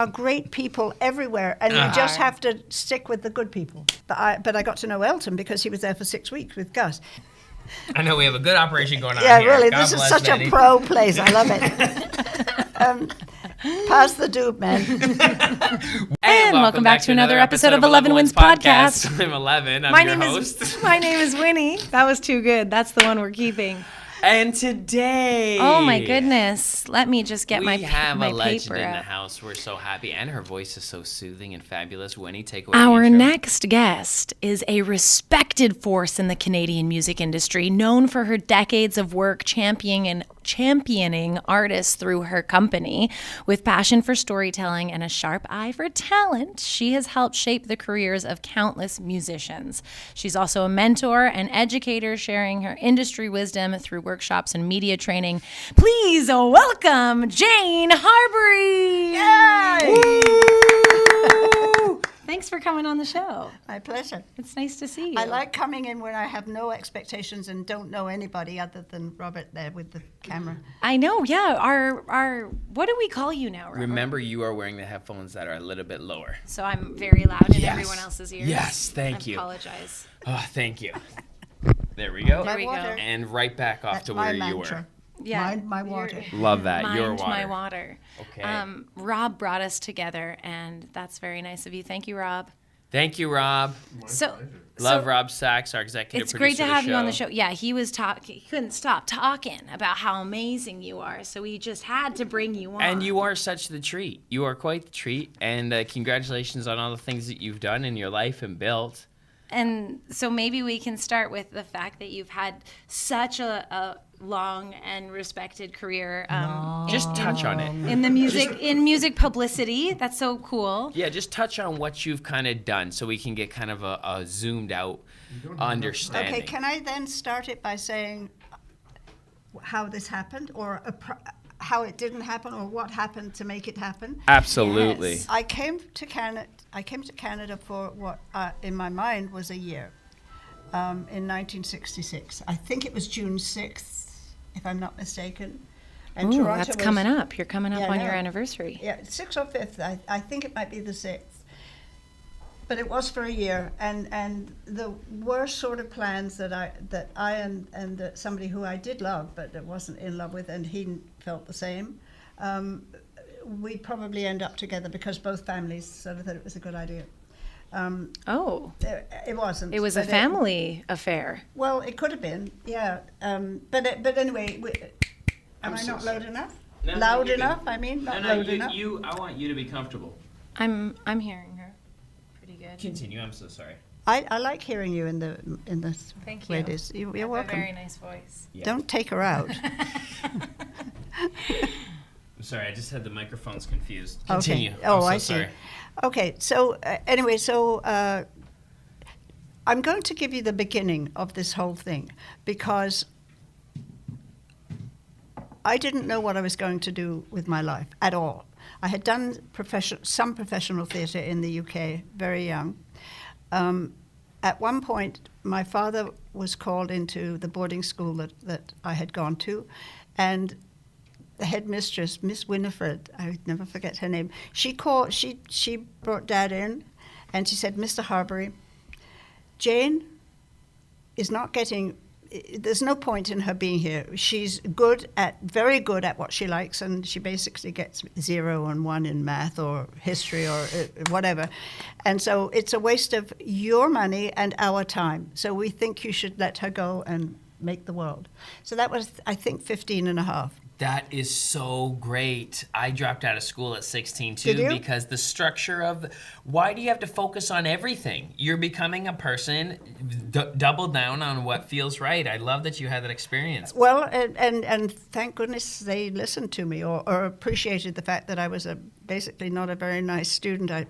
are great people everywhere, and you just have to stick with the good people. But I got to know Elton because he was there for 6 weeks with Gus. I know we have a good operation going on Yeah, here. really, God this is bless such Manny. a pro place. I love it. Pass the dupe, man. And welcome back to another episode of 11 Wins Podcast. I'm Ellevan. I'm your host. My name is Winnie. That was too good. That's the one we're keeping. And today, Oh my goodness. Let me just get my we have my a legend paper in the out. house. We're so happy, and her voice is so soothing and fabulous. Winnie, take away Our the intro. next guest is a respected force in the Canadian music industry, known for her decades of work championing artists through her company. With passion for storytelling and a sharp eye for talent, she has helped shape the careers of countless musicians. She's also a mentor and educator, sharing her industry wisdom through workshops and media training. Please welcome Jane Harbury. Woo! Thanks for coming on the show. My pleasure. It's nice to see you. I like coming in when I have no expectations and don't know anybody other than Robert there with the camera. I know, yeah. Our what do we call you now, Robert? Remember, you are wearing the headphones that are a little bit lower. So I'm very loud in Yes. everyone else's ears. Yes, thank you. I apologize. Oh, thank you. There we go. There we go. water. And right back off That's to my where you mantra. were. Yeah. Mind my water. Love that. Mind Your water. my water. Okay. Rob brought us together, and that's very nice of you. Thank you, Rob. Thank you, Rob. Love Rob Sachs, our executive It's producer. great to have you on the show. Yeah, he couldn't stop talking about how amazing you are, so we just had to bring you on. And you are such the treat. You are quite the treat. And congratulations on all the things that you've done in your life and built. And so maybe we can start with the fact that you've had such a long and respected career. Just touch on it. In the music publicity. That's so cool. Yeah, just touch on what you've kind of done so we can get kind of a zoomed out understanding. Okay, can I then start it by saying how this happened, or how it didn't happen, or what happened to make it happen? Absolutely. Yes. I came to Canada for what in my mind was a year, in 1966. I think it was June 6th, if I'm not mistaken. And Ooh, Toronto that's was- coming up. You're coming up Yeah, I on your know. anniversary. Yeah, 6th or 5th. I think it might be the 6th. But it was for a year, and there were sort of plans that I and somebody who I did love, but that wasn't in love with, and he felt the same. We'd probably end up together because both families sort of thought it was a good idea. Oh, It wasn't. it was a but family affair. well, it could have been, yeah. But anyway, am I not loud enough? No, Loud you're good. enough? I mean, not loud enough. I want you to be comfortable. I'm hearing her pretty good. Continue. I'm so sorry. I like hearing you in the Thank way you. it is. You're You have welcome. a very nice voice. Yeah. Don't take her out. I'm sorry. I just had the microphones confused. Okay. Continue. Oh, I'm I so see. sorry. Okay, so anyway, I'm going to give you the beginning of this whole thing because I didn't know what I was going to do with my life at all. I had done some professional theatre in the UK very young. At one point, my father was called into the boarding school that I had gone to, and the headmistress, Miss Winifred, I would never forget her name. She brought Dad in, and she said, "Mr. Harbury, Jane is not getting. There's no point in her being here. She's very good at what she likes, and she basically gets 0 and 1 in math or history or whatever. And so it's a waste of your money and our time. So we think you should let her go and make the world." So that was, I think, 15 and a half. That is so great. I dropped out of school at 16 too. Did you? Because the structure of why do you have to focus on everything? You're becoming a person. Double down on what feels right. I love that you had that experience. Well, and thank goodness they listened to me or appreciated the fact that I was basically not a very nice student. I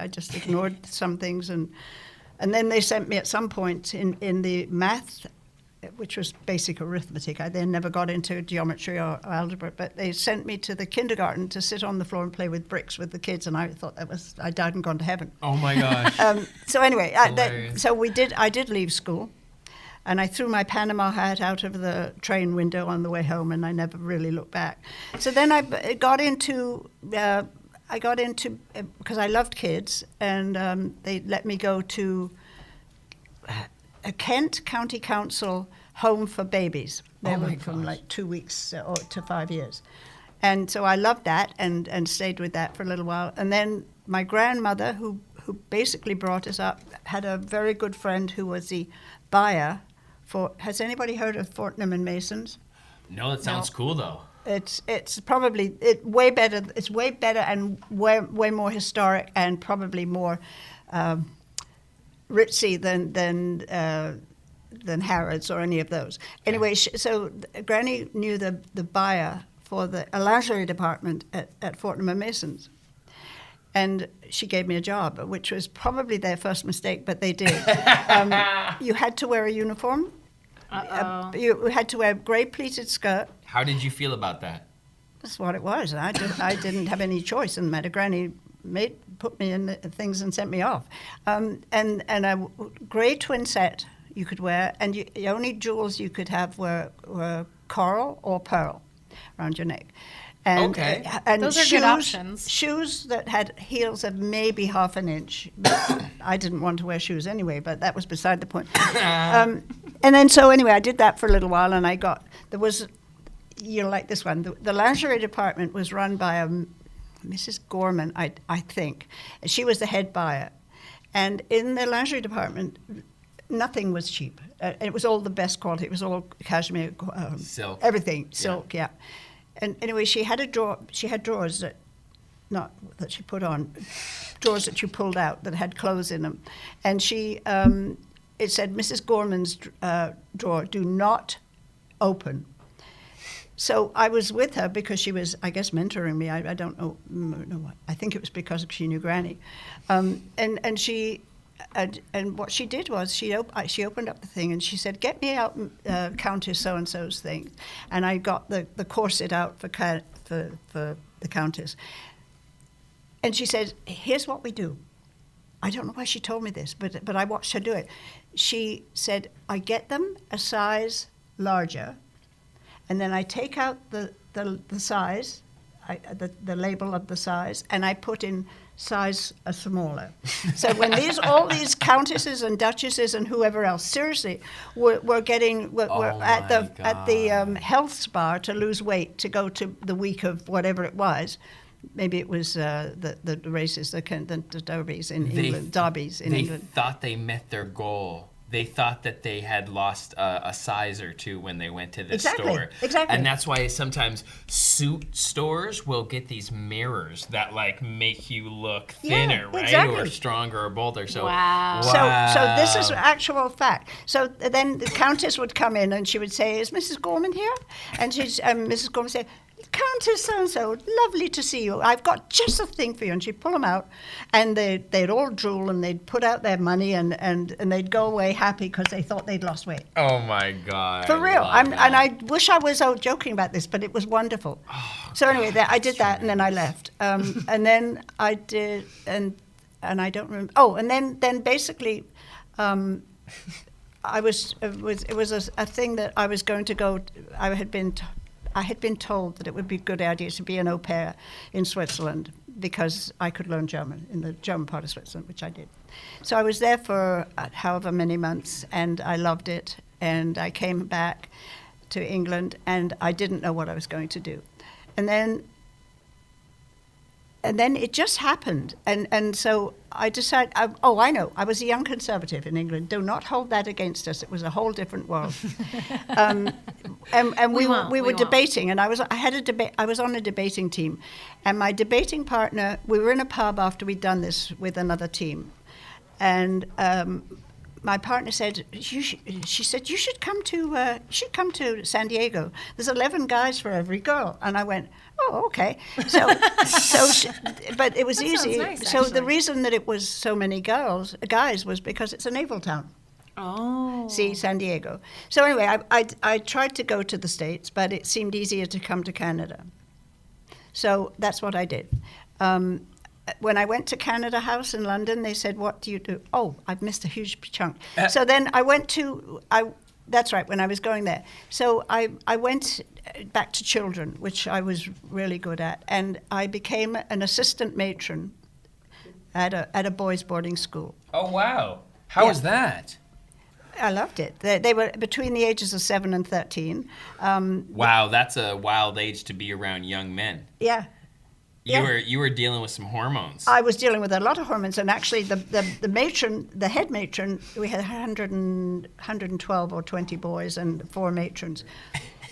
just ignored some things, and then they sent me at some point in the math, which was basic arithmetic. I then never got into geometry or algebra, but they sent me to the kindergarten to sit on the floor and play with bricks with the kids, and I thought I died and gone to heaven. Oh my gosh. So anyway, Hilarious. I did leave school, and I threw my Panama hat out of the train window on the way home, and I never really looked back. So then I got into I got into, because I loved kids, and they let me go to a Kent County Council home for babies. They were from like 2 weeks or to 5 years. And so I loved that and stayed with that for a little while. And then my grandmother, who basically brought us up, had a very good friend who was the buyer for, has anybody heard of Fortnum and Masons? No, it sounds cool though. It's probably way better. It's way better and way more historic and probably more ritzy than Harrods or any of those. Anyway, so Granny knew the buyer for a lingerie department at Fortnum and Masons, and she gave me a job, which was probably their first mistake, but they did. You had to wear a uniform. You had to wear a grey pleated skirt. How did you feel about that? That's what it was. I didn't have any choice in the matter. Granny put me in the things and sent me off. And a grey twin set you could wear, and the only jewels you could have were coral or pearl around your neck. And, and those are good options. Shoes that had heels of maybe half an inch. I didn't want to wear shoes anyway, but that was beside the point. And then so anyway, I did that for a little while, and you'll like this one. The lingerie department was run by Mrs. Gorman, I think. She was the head buyer. And in the lingerie department, nothing was cheap. It was all the best quality. It was all cashmere, silk. Everything, silk, yeah. And anyway, she had drawers not that she put on, drawers that you pulled out that had clothes in them. And it said, Mrs. Gorman's drawer, do not open. So I was with her because she was, I guess, mentoring me. I don't know what. I think it was because she knew Granny. And what she did was she opened up the thing and she said, get me out Countess so-and-so's thing. And I got the corset out for the Countess. And she said, here's what we do. I don't know why she told me this, but I watched her do it. She said, I get them a size larger, and then I take out the size, the label of the size, and I put in size smaller. So when all these countesses and duchesses and whoever else, seriously, were at the health spa to lose weight to go to the week of whatever it was. Maybe it was the races, the derbies in England, derbies in England. They thought they met their goal. They thought that they had lost a size or two when they went to the store. Exactly. And that's why sometimes suit stores will get these mirrors that like make you look thinner, right? Exactly. Or stronger or bolder. So wow. So this is actual fact. So then the Countess would come in and she would say, is Mrs. Gorman here? And Mrs. Gorman said, Countess so-and-so, lovely to see you. I've got just a thing for you. And she'd pull them out, and they'd all drool, and they'd put out their money, and they'd go away happy because they thought they'd lost weight. Oh, my God. For real. And I wish I was joking about this, but it was wonderful. Oh, so anyway, I did that, and then I left. And then I did, and I don't remember. Oh, and then basically, it was a thing that I was going to go. I had been told that it would be a good idea to be an au pair in Switzerland because I could learn German in the German part of Switzerland, which I did. So I was there for however many months, and I loved it. And I came back to England, and I didn't know what I was going to do. And then it just happened. And so I decided, I know, I was a young conservative in England. Do not hold that against us. It was a whole different world. And we were debating, and I was on a debating team. And my debating partner, we were in a pub after we'd done this with another team. And my partner said, she said, you should come to San Diego. There's 11 guys for every girl. And I went, oh, okay. But it was easy. Nice, so actually. the reason that it was so many guys was because it's a naval town. Oh. See, San Diego. So anyway, I tried to go to the States, but it seemed easier to come to Canada. So that's what I did. When I went to Canada House in London, they said, what do you do? Oh, I've missed a huge chunk. So then I went to, That's right, when I was going there. So I went back to children, which I was really good at, and I became an assistant matron at a boys' boarding school. Oh, wow. How was that? I loved it. They were between the ages of 7 and 13. Wow, that's a wild age to be around young men. Yeah. You were dealing with some hormones. I was dealing with a lot of hormones, and actually the matron, the head matron, we had 112 or 20 boys and 4 matrons.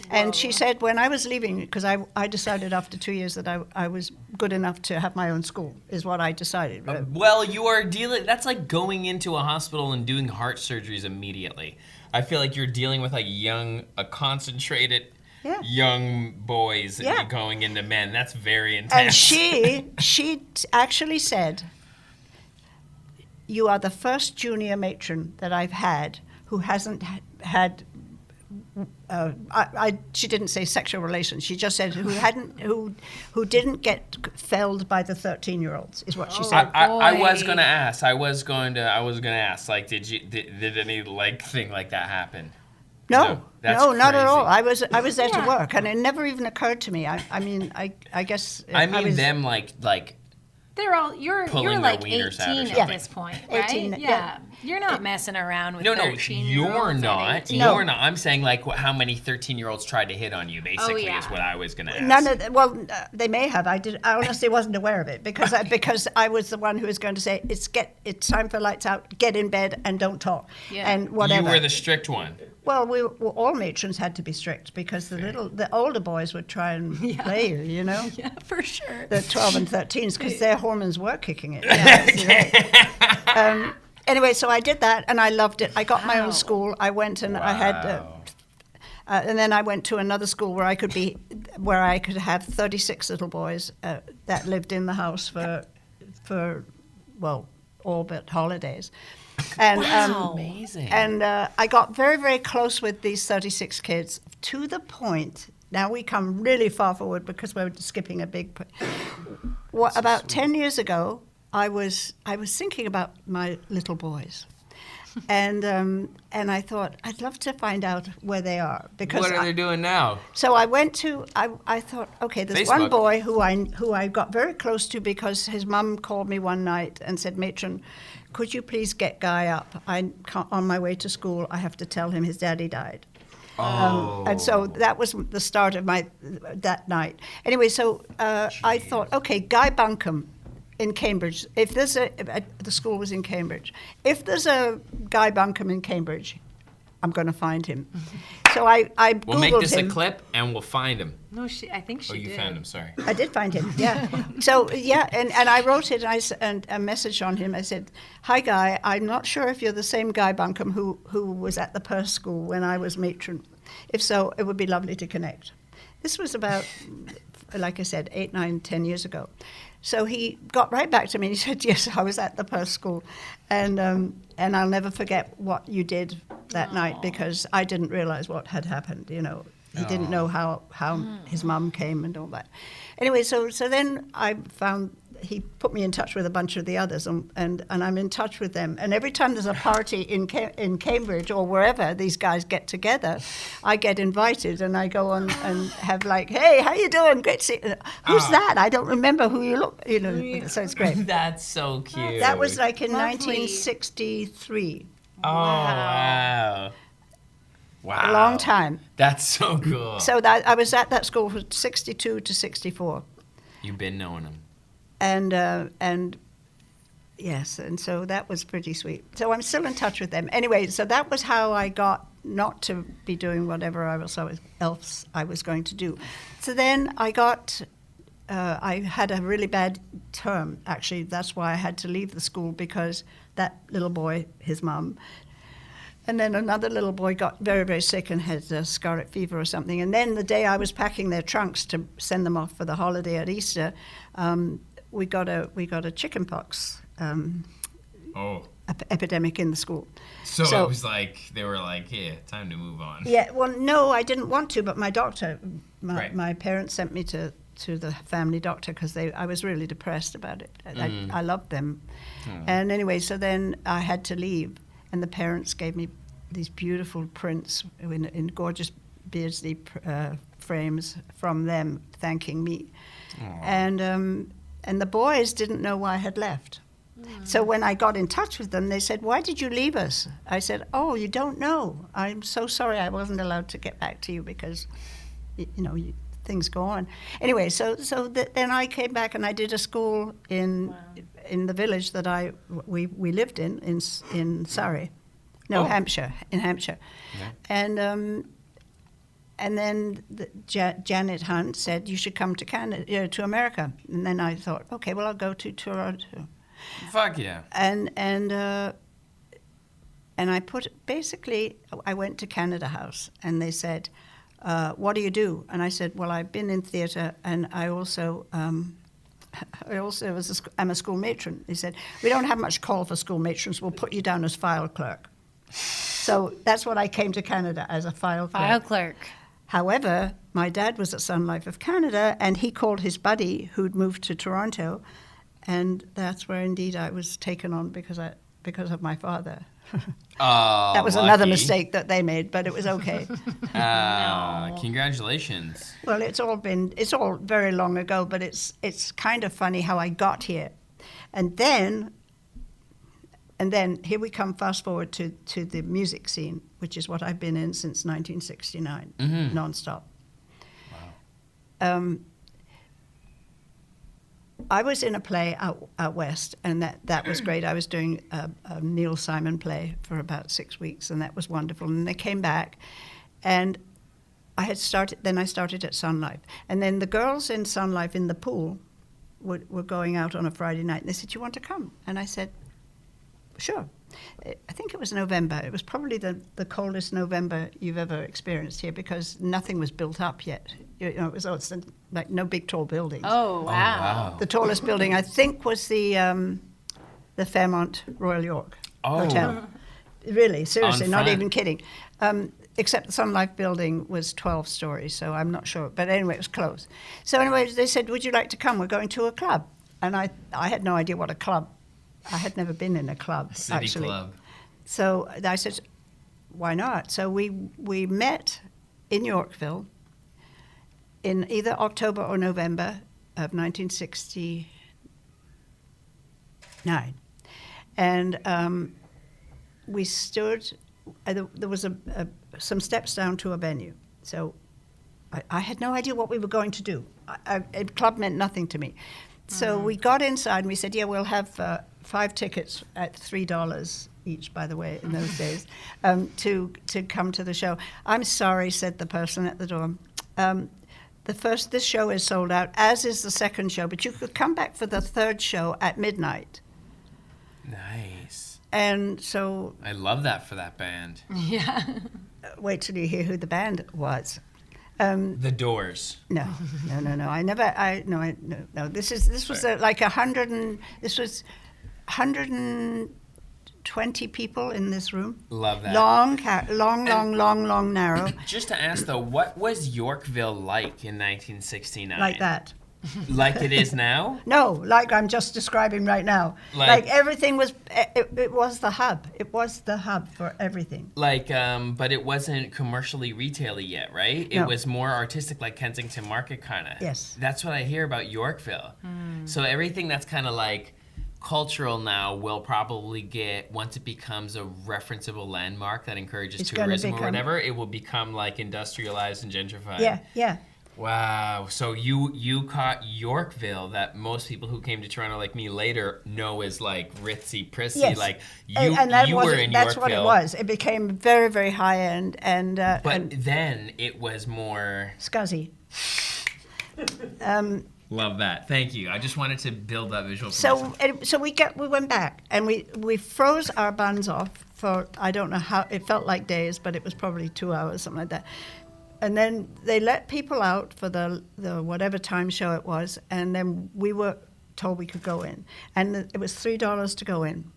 And she said when I was leaving, because I decided after 2 years that I was good enough to have my own school, is what I decided. Well, you are dealing, that's like going into a hospital and doing heart surgeries immediately. I feel like you're dealing with like concentrated young boys and going into men. That's very intense. And she actually said, "You are the first junior matron that I've had who hasn't had." She didn't say sexual relations. She just said who didn't get felled by the 13-year-olds is what she said. I was gonna ask. Like, did any thing like that happen? No, not at crazy. all. I was there to work, and it never even occurred to me. I guess. Them like. They're all you're like 18 at this point, right? 18, yeah. You're not messing around with 13-year-olds. You're not. No. You're not. I'm saying like how many 13-year-olds tried to hit on you. Basically, is what I was gonna ask. None of well, they may have. I honestly wasn't aware of it because I was the one who was going to say it's time for lights out. Get in bed and don't talk and whatever. You were the strict one. Well, all matrons had to be strict because the older boys would try and play you, you know? Yeah, for sure. The 12 and 13s, because their hormones were kicking it. Yeah, anyway, so I did that, and I loved it. I got my own school. I went and I had... and then I went to another school where I could have 36 little boys that lived in the house for all but holidays. And, amazing. And I got very, very close with these 36 kids to the point. Now we come really far forward because we're skipping a big. About 10 years ago, I was thinking about my little boys, and I thought I'd love to find out where they are because what are they doing now? So I went to. I thought, okay, there's Facebook. one boy who I got very close to because his mum called me one night and said, "Matron, could you please get Guy up? On my way to school, I have to tell him his daddy died." And so that was the start of that night. Anyway, so I thought, okay, Guy Bunkum in Cambridge. If there's the school was in Cambridge. If there's a Guy Bunkum in Cambridge, I'm going to find him. So I Googled We'll make this him. a clip and we'll find him. No, I think she did. Oh, you found him. Sorry. I did find him, yeah. So, yeah, and I wrote it and a message on him. I said, "Hi, Guy, I'm not sure if you're the same Guy Bunkum who was at the Perth School when I was matron. If so, it would be lovely to connect." This was about, like I said, 8, 9, 10 years ago. So he got right back to me and he said, "Yes, I was at the Perth School. And I'll never forget what you did that night because I didn't realize what had happened, you know. He didn't know how his mum came and all that." Anyway, so then I found he put me in touch with a bunch of the others, and I'm in touch with them. And every time there's a party in Cambridge or wherever these guys get together, I get invited, and I go on and have like, "Hey, how you doing? Great to see you. Who's that? I don't remember who you look." You know, so it's great. That's so cute. That was like in Lovely. 1963. Oh, wow. Wow. A long time. That's so cool. So that I was at that school from 62 to 64. You've been knowing him. And yes, and so that was pretty sweet. So I'm still in touch with them. Anyway, so that was how I got not to be doing whatever else I was going to do. So then I had a really bad term. Actually, that's why I had to leave the school because that little boy, his mum, and then another little boy got very, very sick and had scarlet fever or something. And then the day I was packing their trunks to send them off for the holiday at Easter, we got a chicken pox epidemic in the school. So it was like they were like, "Yeah, time to move on." Yeah. Well, no, I didn't want to, but my doctor, Right. my parents sent me to the family doctor because I was really depressed about it. I loved them, and anyway, so then I had to leave. And the parents gave me these beautiful prints in gorgeous Beardsley frames from them thanking me. Aww. And the boys didn't know why I had left. So when I got in touch with them, they said, "Why did you leave us?" I said, "Oh, you don't know. I'm so sorry I wasn't allowed to get back to you because, things go on." Anyway, then I came back and I did a school in the village that we lived in Surrey, Hampshire, in Hampshire, and then Janet Hunt said, "You should come to Canada, to America." And then I thought, okay, well, I'll go to Toronto. Fuck yeah. And I I went to Canada House, and they said, "What do you do?" And I said, "Well, I've been in theatre, and I also I'm a school matron." They said, "We don't have much call for school matrons. We'll put you down as file clerk." So that's what I came to Canada, as a file clerk. File clerk. However, my dad was at Sun Life of Canada, and he called his buddy who'd moved to Toronto, and that's where indeed I was taken on because of my father. That was another mistake that they made, but it was okay. No. Congratulations. Well, it's all very long ago, but it's kind of funny how I got here. And then here we come, fast forward to the music scene, which is what I've been in since 1969, nonstop. Wow. I was in a play out west, and that was great. I was doing a Neil Simon play for about 6 weeks, and that was wonderful. And they came back, and I started at Sun Life. And then the girls in Sun Life in the pool were going out on a Friday night, and they said, "Do you want to come?" And I said, "Sure." I think it was November. It was probably the coldest November you've ever experienced here because nothing was built up yet. It was like no big tall buildings. Oh, wow. The tallest building, I think, was the Fairmont Royal York Hotel. Really, seriously, not even kidding. Except the Sun Life building was 12 stories, so I'm not sure. But anyway, it was close. So anyway, they said, "Would you like to come? We're going to a club." And I had no idea what a club. I had never been in a club, City actually. club. So I said, "Why not?" So we met in Yorkville in either October or November of 1969. And we stood, there was some steps down to a venue. So I had no idea what we were going to do. A club meant nothing to me. So we got inside and we said, "Yeah, we'll have 5 tickets at $3 each, by the way, in those days, to come to the show." "I'm sorry," said the person at the door. This show is sold out, as is the second show, but you could come back for the third show at midnight." Nice. And so... I love that for that band. Yeah. Wait till you hear who the band was. The Doors. No. This was like 120 people in this room. Love that. Long, narrow. Just to ask though, what was Yorkville like in 1969? Like that. Like it is now? No, like I'm just describing right now. Like everything was, it was the hub. It was the hub for everything. Like, but it wasn't commercially retail-y yet, right? No. It was more artistic, like Kensington Market kind of. Yes. That's what I hear about Yorkville. So everything that's kind of like cultural now will probably get, once it becomes a referenceable landmark that encourages tourism or whatever, it will become like industrialized and gentrified. Yeah. Wow. So you caught Yorkville, that most people who came to Toronto like me later know as like ritzy prissy. Yes. Like you were in Yorkville. That's what it was. It became very, very high end and then it was more scuzzy. Love that. Thank you. I just wanted to build that visual. So we went back and we froze our buns off for, I don't know how, it felt like days, but it was probably 2 hours, something like that. And then they let people out for the whatever time show it was, and then we were told we could go in. And it was $3 to go in.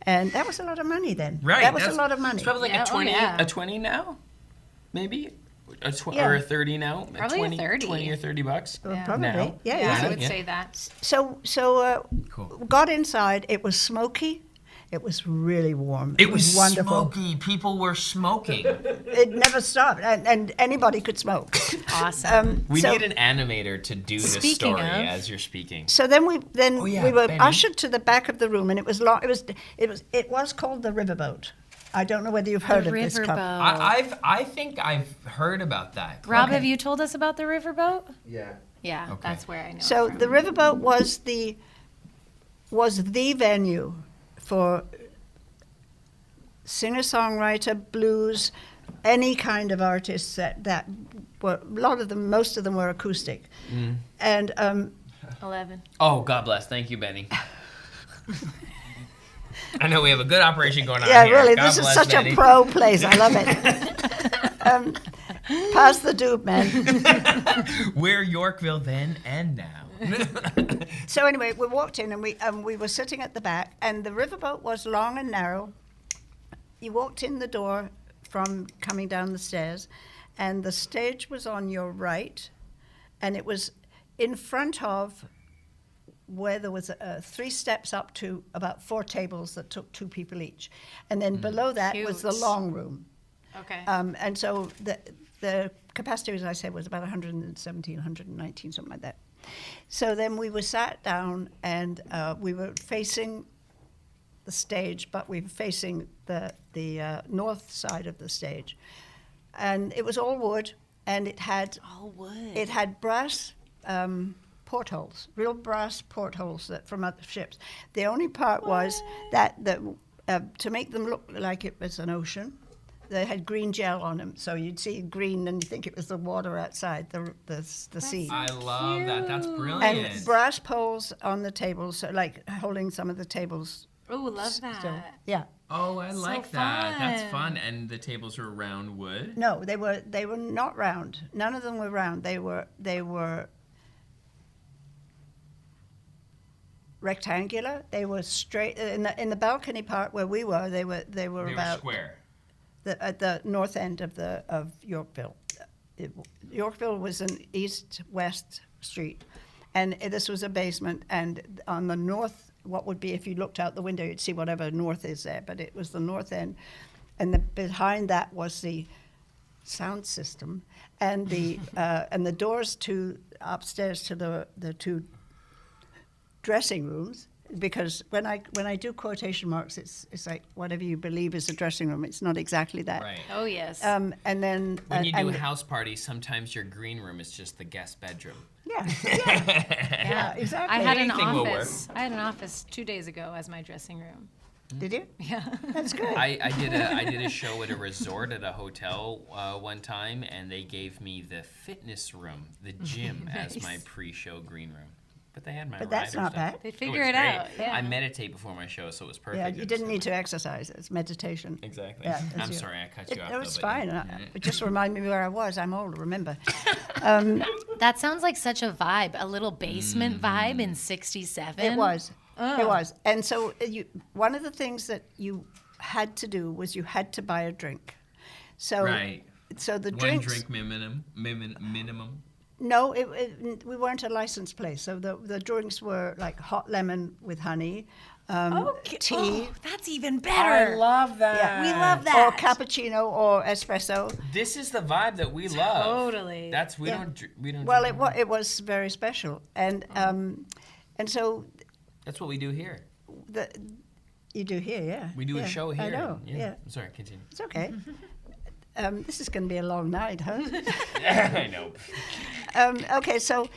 And that was a lot of money then. Right. That was a lot of money. It's probably like a 20 now, maybe? Or a 30 now? Probably 30. 20 or $30? Well, probably. Now. Yeah, I would say that. So Cool. got inside. It was smoky. It was really warm. It was wonderful. smoky. People were smoking. It never stopped, and anybody could smoke. Awesome. We need an animator to do this Speaking story of- as you're speaking. So then we were Benny. ushered to the back of the room, and it was long. It was called the Riverboat. I don't know whether you've heard of this club. I think I've heard about that. Rob, Okay. have you told us about the riverboat? Yeah. Yeah, Okay. that's where I know. So it from. the Riverboat was the venue for singer-songwriter, blues, any kind of artists that were, a lot of them, most of them were acoustic. And 11. Oh, God bless. Thank you, Benny. I know we have a good operation going on yeah, here. really, God this is bless such Benny. a pro place. I love it. Pass the dupe, man. We're Yorkville then and now. So anyway, we walked in and we were sitting at the back, and the riverboat was long and narrow. You walked in the door from coming down the stairs, and the stage was on your right, and it was in front of where there was 3 steps up to about 4 tables that took 2 people each, and then below that was the Cute. long room. Okay. And so the capacity, as I said, was about 117, 119, something like that. So then we were sat down, and we were facing the stage, but we were facing the north side of the stage. And it was all wood, and it had All wood. it had brass portholes, real brass portholes that from other ships. The only part was that to make them look like it was an ocean, they had green gel on them, so you'd see green and you think it was the water outside the sea. I love that. That's brilliant. And brass poles on the tables, so like holding some of the tables. Oh, love that. Still. Yeah. Oh, I like that. That's fun. fun. And the tables were round wood. No, they were not round. None of them were round. They were rectangular. They were straight in the balcony part where we were. They were They were about square. at the north end of Yorkville. Yorkville was an east-west street, and this was a basement. And on the north, what would be if you looked out the window, you'd see whatever north is there. But it was the north end, and behind that was the sound system, and the doors to upstairs to the 2 dressing rooms. Because when I do quotation marks, it's like whatever you believe is a dressing room. It's not exactly that. Right. Oh, yes. And then When you do and- house parties, sometimes your green room is just the guest bedroom. yeah, yeah, exactly. I had an Anything will work. office. I had an office 2 days ago as my dressing room. Did you? Yeah. That's good. I did a show at a resort at a hotel one time, and they gave me the fitness room, the gym, as my pre-show green room. But they had my But that's rider not stuff. bad. They It figure was it great. out, yeah. I meditate before my show, so it was perfect. Yeah, It you was didn't so need to much- exercise. It's meditation. Exactly. Yeah, I'm it's- sorry I cut you off. It was though, but fine. yeah. It just reminded me where I was. I'm old, remember. That sounds like such a vibe, a little basement vibe in 67. It was. It was. And so one of the things that you had to do was you had to buy a drink. So, Right. So the One drinks. drink minimum. No, we weren't a licensed place. So the drinks were like hot lemon with honey, tea. Oh, that's even better. love that. Yeah. We love Or that. cappuccino. cappuccino or espresso. This is the vibe that we love. Totally. That's we Yeah. don't. Well, drink it was very special, and so That's what we do here. you do here, yeah. We do yeah, a show here. I know. and- Yeah, Sorry, continue. it's okay. This is going to be a long night, huh? I know. Okay, so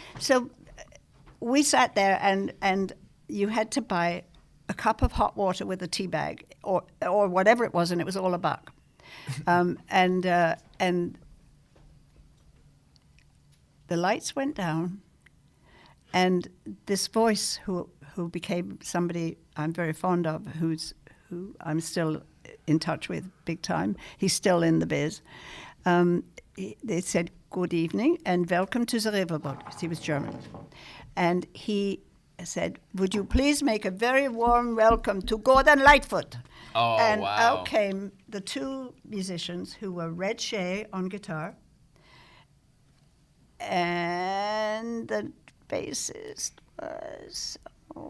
we sat there, and you had to buy a cup of hot water with a tea bag, or whatever it was, and it was all $1. And the lights went down, and this voice, who became somebody I'm very fond of, who I'm still in touch with big time. He's still in the biz. They said, "Good evening and welcome to the riverboat," because he was German. And he said, "Would you please make a very warm welcome to Gordon Lightfoot?" Oh, and wow. out came the 2 musicians who were Red Shea on guitar and the bassist was,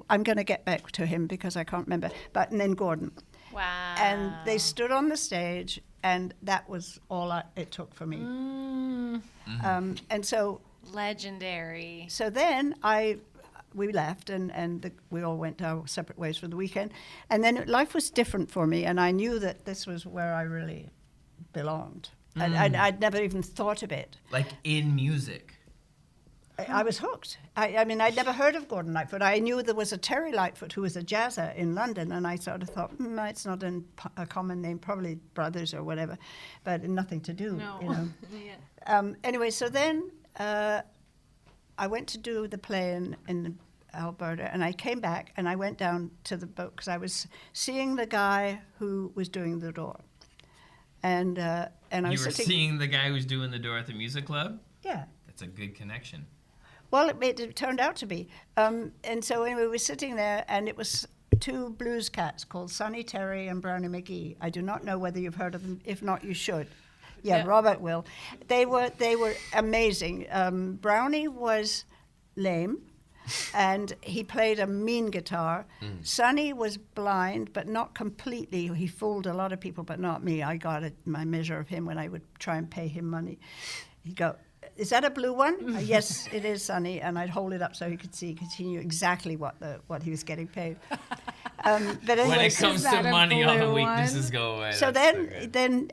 I'm going to get back to him because I can't remember. And then Gordon. Wow. And they stood on the stage, and that was all it took for me. And so legendary. So then we left, and we all went our separate ways for the weekend. And then life was different for me, and I knew that this was where I really belonged. And I'd never even thought of it. Like in music. I was hooked. I mean, I'd never heard of Gordon Lightfoot. I knew there was a Terry Lightfoot who was a jazzer in London, and I sort of thought, it's not a common name, probably brothers or whatever, but nothing to do, you know. Yeah. Anyway, so then I went to do the play in Alberta, and I came back, and I went down to the boat because I was seeing the guy who was doing the door. And I was seeing the guy who's doing the door at the music club? Yeah. That's a good connection. Well, it turned out to be. And so anyway, we were sitting there, and it was two blues cats called Sonny Terry and Brownie McGee. I do not know whether you've heard of them. If not, you should. Yeah, yep. Robert will. They were amazing. Brownie was lame, and he played a mean guitar. Sonny was blind, but not completely. He fooled a lot of people, but not me. I got my measure of him when I would try and pay him money. He'd go, "Is that a blue one?" "Yes, it is, Sonny." And I'd hold it up so he could see, because he knew exactly what he was getting paid. But anyway, when it comes to money, all the weaknesses go away. So then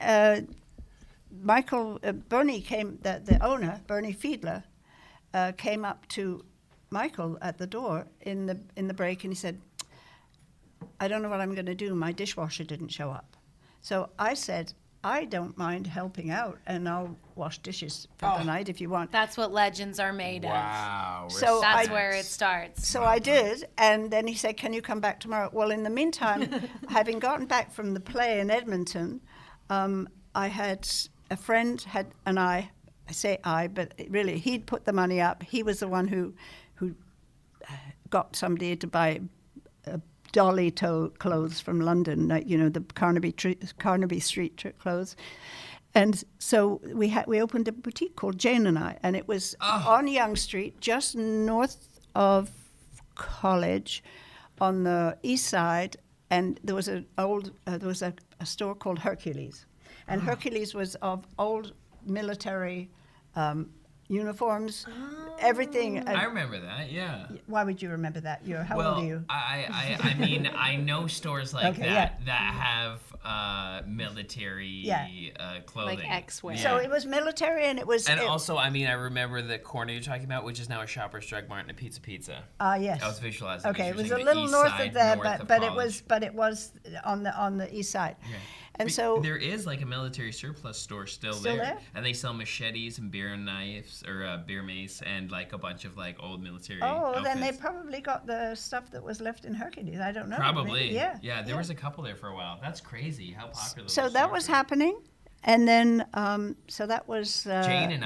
Michael Bernie came. The owner, Bernie Fiedler, came up to Michael at the door in the break, and he said, "I don't know what I'm going to do. My dishwasher didn't show up." So I said, "I don't mind helping out, and I'll wash dishes for the night if you want." That's what legends are made of. Wow. So that's where it starts. So I did, and then he said, "Can you come back tomorrow?" Well, in the meantime, having gotten back from the play in Edmonton, I had a friend and I say I, but really he'd put the money up. He was the one who got somebody to buy dolly toe clothes from London, the Carnaby Street clothes. And so we opened a boutique called Jane and I, and it was on Yonge Street, just north of College, on the east side. And there was a store called Hercules, and Hercules was of old military uniforms, everything. I remember that, yeah. Why would you remember that? How old are you? I mean, I know stores like that have military clothing. Like X-wear. So it was military, and it was... also, I mean, I remember the corner you're talking about, which is now a Shoppers Drug Mart and a Pizza. Yes. I was visualizing. Okay, it was a little north of there, but it was on the east side. Okay. And so there is like a military surplus store still there, and they sell machetes and beer knives or beer mace and like a bunch of like old military. outfits. Then they probably got the stuff that was left in Hercules. I don't know. Probably. Maybe. Yeah. There was a couple there for a while. That's crazy how popular. So that was happening, and then so that was Jane and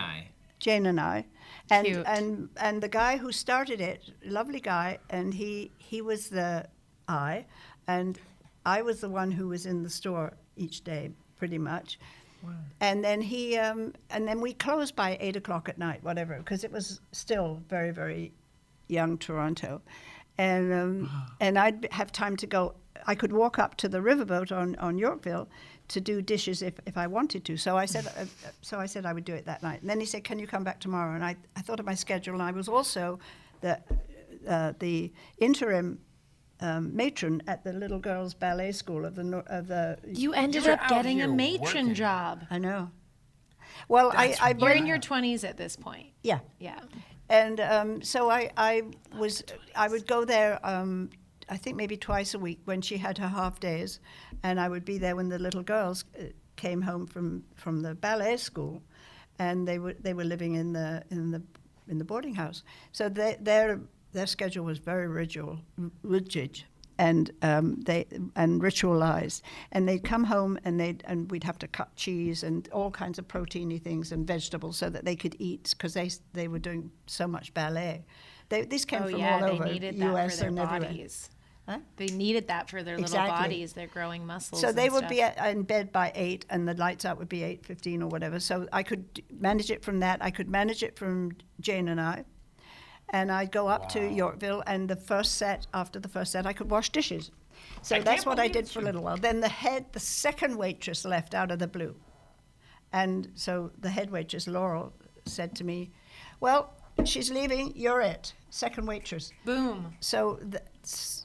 I. Cute. And the guy who started it, lovely guy, and he was the eye, and I was the one who was in the store each day, pretty much. Wow. And then and then we closed by 8:00 at night, whatever, because it was still very, very young Toronto, and I'd have time to go. I could walk up to the riverboat on Yorkville to do dishes if I wanted to. So I said I would do it that night. And then he said, "Can you come back tomorrow?" And I thought of my schedule, and I was also the interim matron at the little girls' ballet school of the. You ended up getting a matron job. I know. Well, you're in your 20s at this point. Yeah. Yeah. And so I would go there. I think maybe twice a week when she had her half days, and I would be there when the little girls came home from the ballet school, and they were living in the boarding house. So their schedule was very rigid and ritualized. And they'd come home and we'd have to cut cheese and all kinds of proteiny things and vegetables so that they could eat, because they were doing so much ballet. These came from all over the U.S. and everywhere. Bodies. Huh? They needed that for their little bodies, their growing muscles. So they would be in bed by 8, and the lights out would be 8:15 or whatever. So I could manage it from that. I could manage it from Jane and I. And I'd go up to Yorkville, and after the first set, I could wash dishes. So that's what I did for a little while. Then the second waitress left out of the blue. And so the head waitress, Laurel, said to me, well, she's leaving, you're it, second waitress. Boom. So this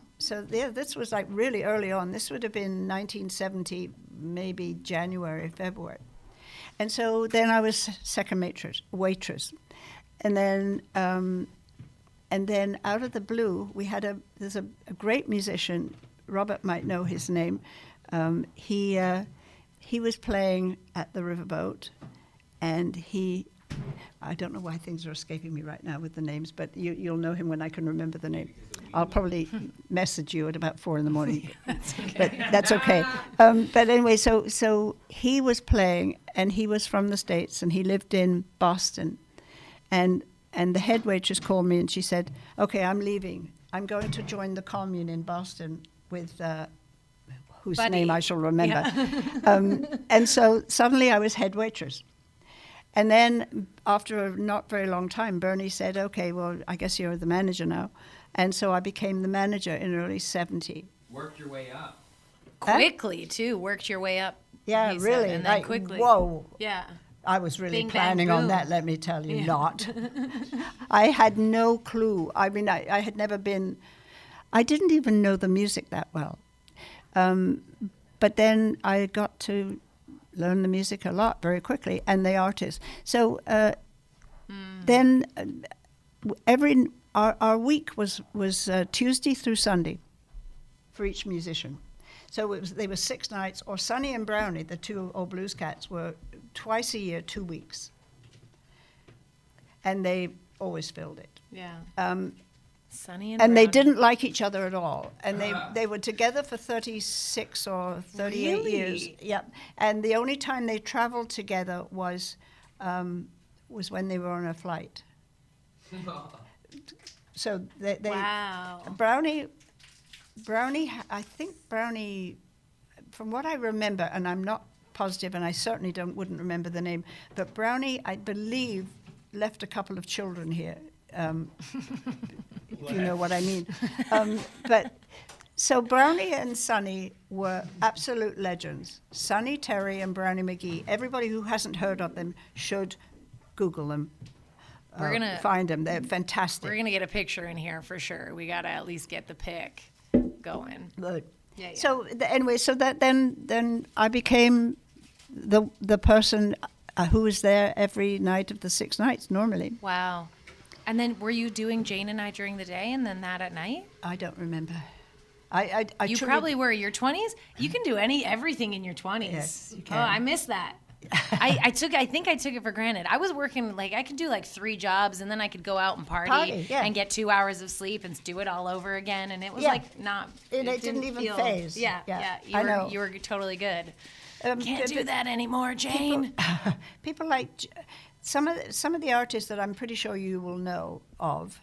was like really early on. This would have been 1970, maybe January, February. And so then I was second waitress. And then out of the blue, there's a great musician, Robert might know his name. He was playing at the Riverboat, and I don't know why things are escaping me right now with the names, but you'll know him when I can remember the name. I'll probably message you at about 4 a.m. But that's okay. But anyway, so he was playing, and he was from the States, and he lived in Boston. And the head waitress called me, and she said, okay, I'm leaving. I'm going to join the commune in Boston with whose Buddy. name I shall remember. Yeah. And so suddenly I was head waitress. And then after a not very long time, Bernie said, okay, well, I guess you're the manager now. And so I became the manager in early 70. Worked your way up. Quickly, too. Worked your way up. Yeah, really. And then quickly. Whoa. Yeah. I was really Bing, planning bang, on boom. that, let me tell you, not. I had no clue. I mean, I had never been, I didn't even know the music that well. But then I got to learn the music a lot very quickly, and the artists. So then our week was Tuesday through Sunday for each musician. So they were 6 nights, or Sonny and Brownie, the two old blues cats, were twice a year, 2 weeks. And they always filled it. Yeah. And Sonny and they Brownie. didn't like each other at all. And they were together for 36 or 38 Really? years. Yep. And the only time they traveled together was when they were on a flight. So they Wow. Brownie, I think Brownie, from what I remember, and I'm not positive, and I certainly wouldn't remember the name, but Brownie, I believe, left a couple of children here, if you know what I mean. But so Brownie and Sonny were absolute legends. Sonny Terry and Brownie McGee. Everybody who hasn't heard of them should Google them. We're gonna find them. They're fantastic. We're gonna get a picture in here for sure. We gotta at least get the pic going. Good. Yeah, yeah. So anyway, so that then I became the person who was there every night of the 6 nights normally. Wow. And then were you doing Jane and I during the day and then that at night? I don't remember. I You truly- probably were. Your 20s? You can do everything in your 20s. Yes, you can. Oh, I miss that. I think I took it for granted. I was working, I could do 3 jobs and then I could go out and party yeah. and get 2 hours of sleep and do it all over again. And it was not. It didn't even phase. Yeah. I know. You were totally good. Can't do that anymore, Jane. People like some of the artists that I'm pretty sure you will know of.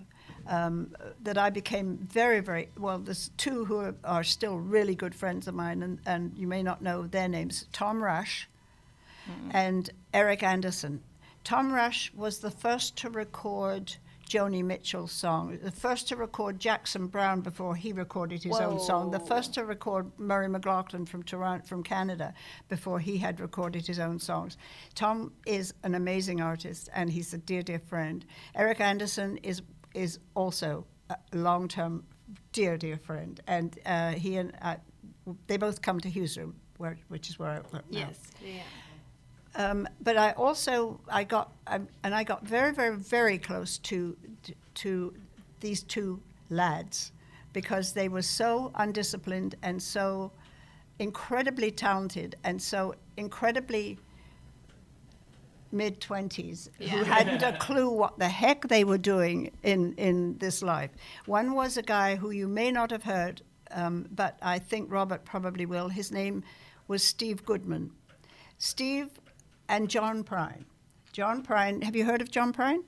That I became very, very well. There's 2 who are still really good friends of mine, and you may not know their names. Tom Rush and Eric Anderson. Tom Rush was the first to record Joni Mitchell's song, the first to record Jackson Browne before he recorded his own song, the first to record Murray McLaughlin from Toronto, from Canada, before he had recorded his own songs. Tom is an amazing artist, and he's a dear, dear friend. Eric Anderson is also a long-term dear, dear friend, and he and they both come to Hughes Room, which is where I work now. Yes. Yeah. But I got very, very, very close to these 2 lads, because they were so undisciplined and so incredibly talented and so incredibly mid-20s, who hadn't a clue what the heck they were doing in this life. One was a guy who you may not have heard, but I think Robert probably will. His name was Steve Goodman. Steve and John Prine. John Prine, have you heard of John Prine?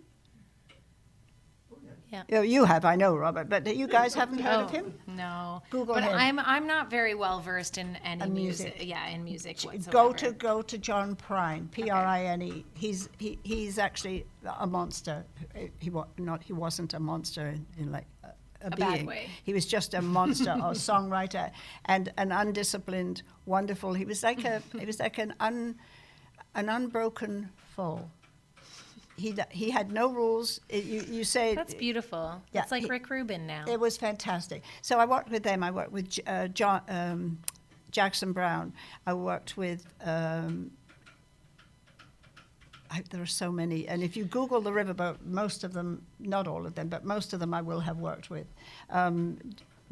Yeah. You have, I know, Robert, but you guys haven't heard of him? No. Google but him. I'm not very well versed in any music. Yeah, in music whatsoever. Go to John Prine, Prine. He's actually a monster. He wasn't a monster in like a being. Bad way. He was just a monster, a songwriter, and an undisciplined, wonderful. He was like an unbroken foal. He had no rules. You say that's beautiful. Yeah, it's like Rick Rubin now. It was fantastic. So I worked with them. I worked with Jackson Brown. I worked with. There are so many, and if you Google the Riverboat, most of them, not all of them, but most of them, I will have worked with.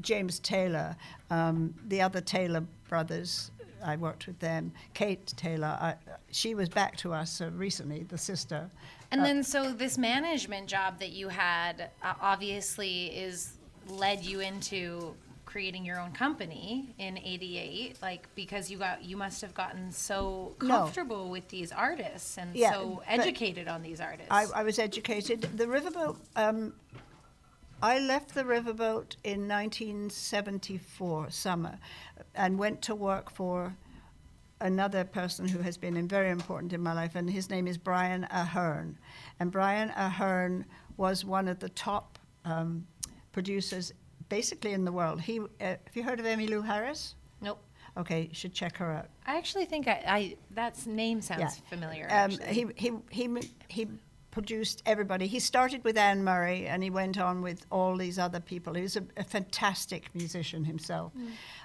James Taylor, the other Taylor brothers. I worked with them. Kate Taylor, she was back to us recently, the sister. And then, so this management job that you had obviously led you into creating your own company in '88, like because you must have gotten so comfortable with these artists and so educated on these artists. I was educated. The Riverboat. I left the Riverboat in 1974 summer, and went to work for another person who has been very important in my life, and his name is Brian Ahern. And Brian Ahern was one of the top producers basically in the world. Have you heard of Emmylou Harris? Nope. Okay, you should check her out. I actually think that name sounds familiar. He produced everybody. He started with Anne Murray, and he went on with all these other people. He was a fantastic musician himself,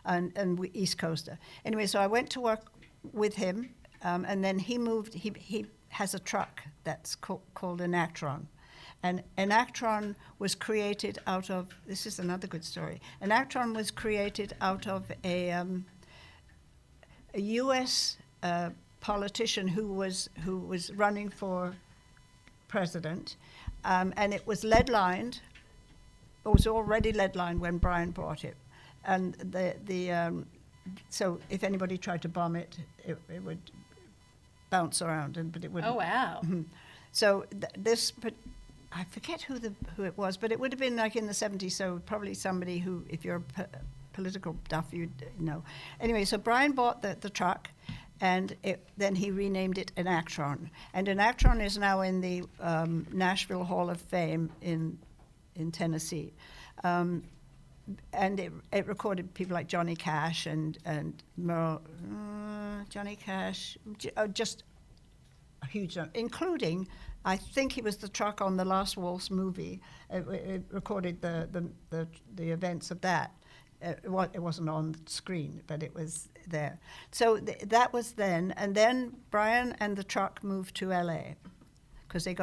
and East Coaster. Anyway, so I went to work with him, and then he moved. He has a truck that's called an Actron. And an Actron was created out of, this is another good story, an Actron was created out of a U.S. Politician who was running for president, and it was lead-lined. It was already lead-lined when Brian bought it. And so if anybody tried to bomb it, it would bounce around, but it wouldn't. Oh, wow. Mm-hmm. So but I forget who it was, but it would have been like in the 70s, so probably somebody who, if you're political duff, you'd know. Anyway, so Brian bought the truck, and then he renamed it an Actron. And an Actron is now in the Nashville Hall of Fame in Tennessee. And it recorded people like Johnny Cash and Merle, Johnny Cash, just a huge number, including, I think he was the truck on the Last Waltz movie. It recorded the events of that. It wasn't on screen, but it was there. So that was then, and then Brian and the truck moved to LA because he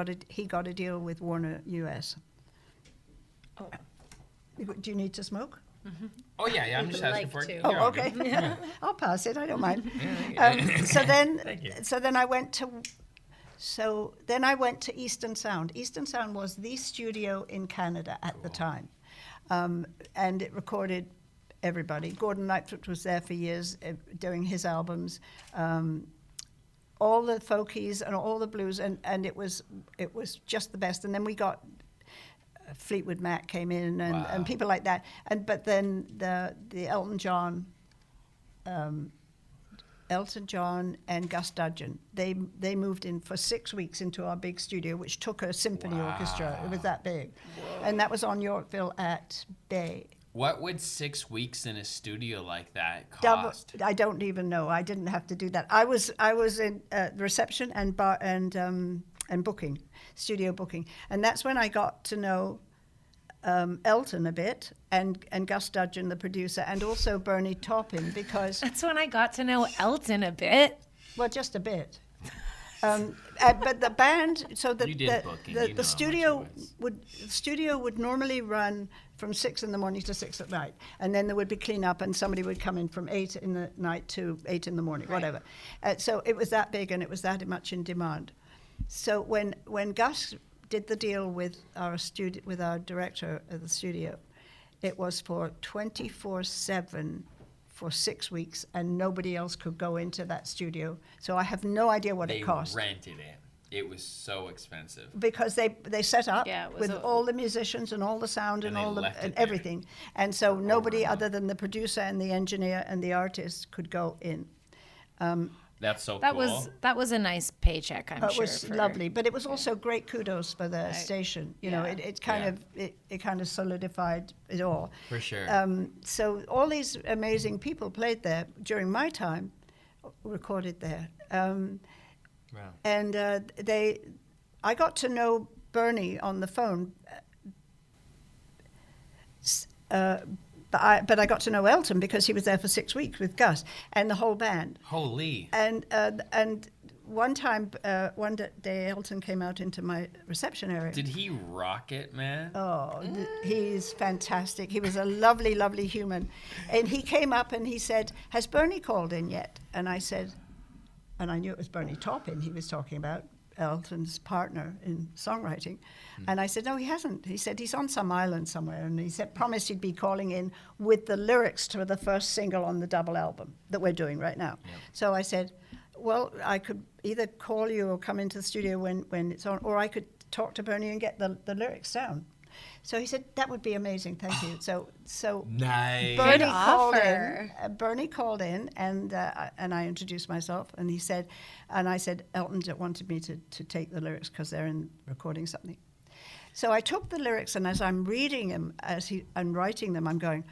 got a deal with Warner US. Oh. Do you need to smoke? Mm-hmm. Oh yeah, I'm just asking for it. Oh, okay. Yeah. I'll pass it. I don't mind. So then I went to Eastern Sound. Eastern Sound was the studio in Canada at the time, and it recorded everybody. Gordon Lightfoot was there for years doing his albums, all the folkies and all the blues, and it was just the best. And then we got Fleetwood Mac came in and people like that. But then the Elton John and Gus Dudgeon, they moved in for 6 weeks into our big studio, which took a symphony orchestra. It was that big. Whoa. And that was on Yorkville at Bay. What would 6 weeks in a studio like that cost? I don't even know. I didn't have to do that. I was in reception and bar and booking, studio booking, and that's when I got to know Elton a bit, and Gus Dudgeon, the producer, and also Bernie Taupin, because that's when I got to know Elton a bit. Well, just a bit. But the band, so the studio would normally run from 6 in the morning to 6 at night, and then there would be cleanup, and somebody would come in from 8 in the night to 8 in the morning, right. Whatever. So it was that big, and it was that much in demand. So when Gus did the deal with our director of the studio, it was for 24/7 for 6 weeks, and nobody else could go into that studio. So I have no idea what it cost. They rented it. It was so expensive. Because they set up with all the musicians and all the sound and all and everything. And so nobody other than the producer and the engineer and the artist could go in. That's so cool. That was a nice paycheck, I'm sure. It was lovely, but it was also great kudos for the station. You know, it kind of solidified it all. For sure. So all these amazing people played there during my time, recorded there. Wow. And I got to know Bernie on the phone. But I got to know Elton because he was there for 6 weeks with Gus and the whole band. Holy. And one day Elton came out into my reception area. Did he rock it, man? Oh, he's fantastic. He was a lovely, lovely human. And he came up and he said, "Has Bernie called in yet?" And I said, and I knew it was Bernie Taupin he was talking about, Elton's partner in songwriting. And I said, "No, he hasn't." He said, "He's on some island somewhere." And he said, promised he'd be calling in with the lyrics to the first single on the double album that we're doing right now. Yep. So I said, well, I could either call you or come into the studio when it's on, or I could talk to Bernie and get the lyrics down. So he said, "That would be amazing, thank you." So nice. Bernie called in, and I introduced myself, and I said, Elton wanted me to take the lyrics because they're in recording something. So I took the lyrics, and as I'm reading them, and writing them, I'm going,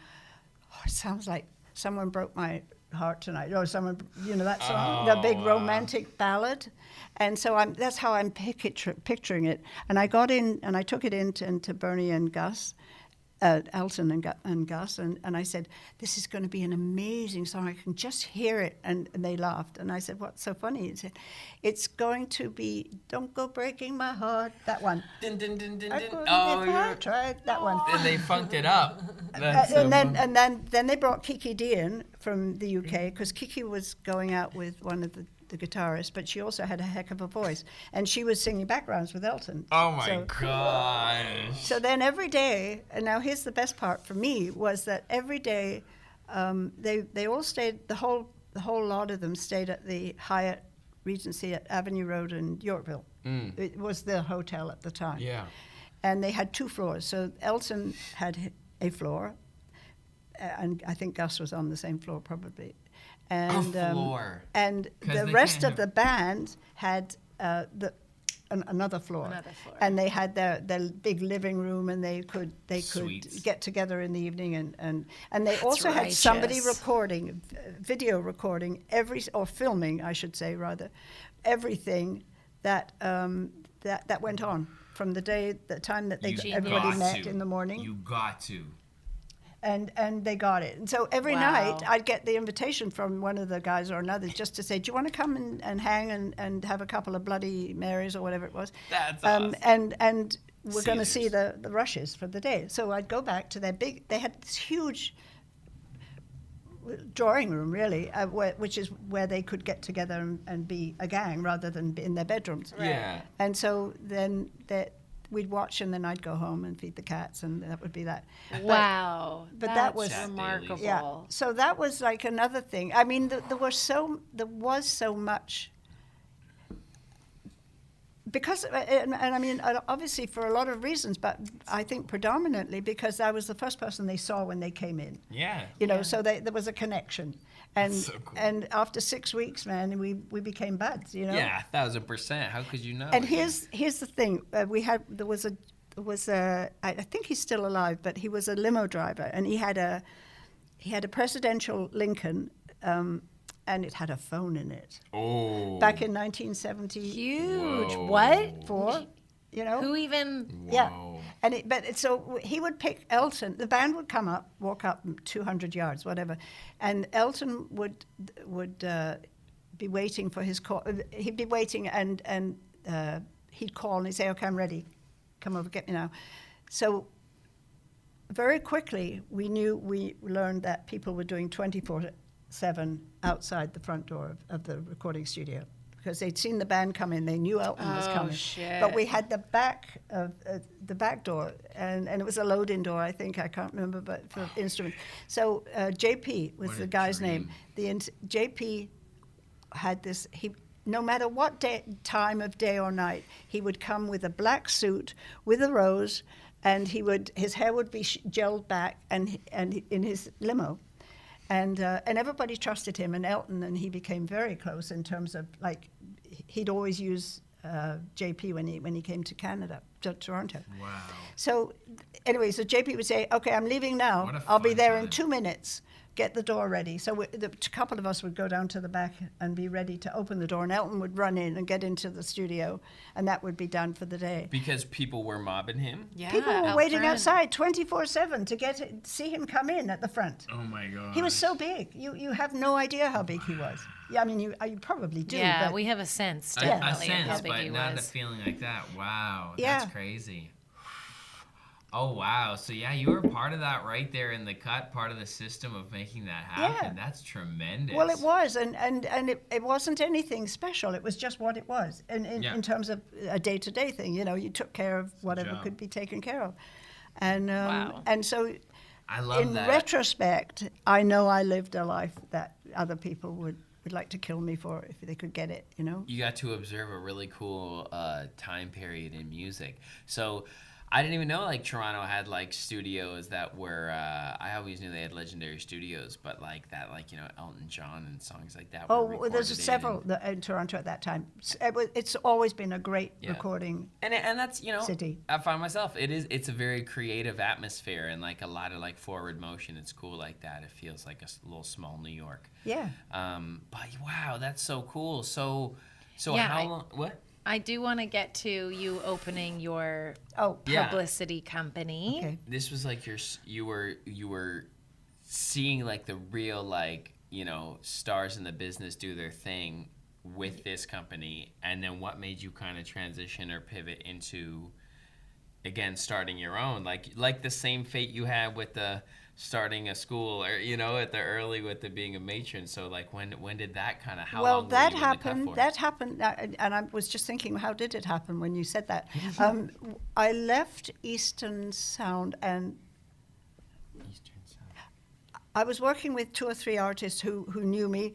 "Oh, it sounds like someone broke my heart tonight," or someone, that song, the big romantic ballad. And so that's how I'm picturing it. And I got in, and I took it into Bernie and Gus, Elton and Gus, and I said, "This is going to be an amazing song. I can just hear it." And they laughed. And I said, "What's so funny?" He said, "It's going to be Don't Go Breaking My Heart," that one. Dun, dun, dun, dun, dun. I tried that one. And they funked it up. And then they brought Kiki D in from the UK, because Kiki was going out with one of the guitarists, but she also had a heck of a voice, and she was singing backgrounds with Elton. Oh my gosh. So then every day, and now here's the best part for me, was that every day they all stayed, the whole lot of them stayed at the Hyatt Regency at Avenue Road in Yorkville. It was the hotel at the time. Yeah. And they had 2 floors. So Elton had a floor, and I think Gus was on the same floor probably. And, a floor. And the rest of the band had another floor. And they had their big living room, and they could get together in the evening, and they also had somebody recording, video recording or filming, I should say rather, everything that went on from the time that everybody met in the morning. You got to. And they got it. And so every night I'd get the invitation from one of the guys or another just to say, "Do you want to come and hang and have a couple of Bloody Marys," or whatever it was. That's awesome. And we're going to see the Rushes for the day. So I'd go back to they had this huge drawing room, really, which is where they could get together and be a gang rather than be in their bedrooms. Right. Yeah. And so then we'd watch, and then I'd go home and feed the cats, and that would be that. Wow. But that was remarkable. Yeah. So that was like another thing. I mean, there was so much. Because, and I mean, obviously for a lot of reasons, but I think predominantly because I was the first person they saw when they came in. Yeah. So there was a connection. And That's so cool. And after 6 weeks, man, we became buds, Yeah, 1,000%. How could you know? And here's the thing. There was a I think he's still alive, but he was a limo driver, and he had a presidential Lincoln, and it had a phone in it. Oh. Back in 1970. Huge. Whoa. What? 4, Who even? Whoa. Yeah. So he would pick Elton. The band would walk up 200 yards, whatever, and Elton would be waiting for his call. He'd be waiting, and he'd call and he'd say, "Okay, I'm ready. Come over, get me now." So very quickly we learned that people were doing 24/7 outside the front door of the recording studio, because they'd seen the band come in. They knew Elton was coming. Shit. But we had the back door, and it was a load-in door, I think. I can't remember, but for instruments. So JP was the guy's name. JP had this. no matter what time of day or night, he would come with a black suit with a rose, and his hair would be gelled back, and in his limo. And everybody trusted him, and Elton and he became very close in terms of, like, he'd always use JP when he came to Canada, to Toronto. Wow. So anyway, so JP would say, okay, I'm leaving now. I'll be there in 2 minutes. Get the door ready. So the couple of us would go down to the back and be ready to open the door, and Elton would run in and get into the studio, and that would be done for the day. Because people were mobbing him? Yeah, people were waiting front. outside 24/7 to see him come in at the front. Oh my God. He was so big. You have no idea how big he was. Yeah, I mean, you probably do. Yeah, but we have a sense, A definitely, of sense, how big but he not a was. feeling like that. Wow, Yeah. that's crazy. Oh, wow. So, yeah, you were part of that right there in the cut, part of the system of making that happen. Yeah. That's tremendous. Well, it was, and it wasn't anything special. It was just what it was. And in terms of a day-to-day thing, you took care of whatever could be taken care of. And Wow. and so I love in that. retrospect, I know I lived a life that other people would like to kill me for if they could get it, You got to observe a really cool time period in music. So I didn't even know like Toronto had like studios that were I always knew they had legendary studios, but like that, like Elton John and songs like that. Oh, were recorded there's several in Toronto at that time. It's always been a great recording. And that's city. I find myself it's a very creative atmosphere and like a lot of like forward motion. It's cool like that. It feels like a little small New York. Yeah. But wow, that's so cool. So Yeah, how long? What? I do want to get to you opening your Yeah. publicity company. Okay. This was like you were seeing like the real like stars in the business do their thing with this company, and then what made you kind of transition or pivot into again starting your own, like the same fate you had with the starting a school, or at the early with the being a matron. So like when did that kind of Well, long that were you in the cut happened. for? That happened, and I was just thinking, how did it happen when you said that? I left Eastern Sound, and Eastern Sound. I was working with 2 or 3 artists who knew me,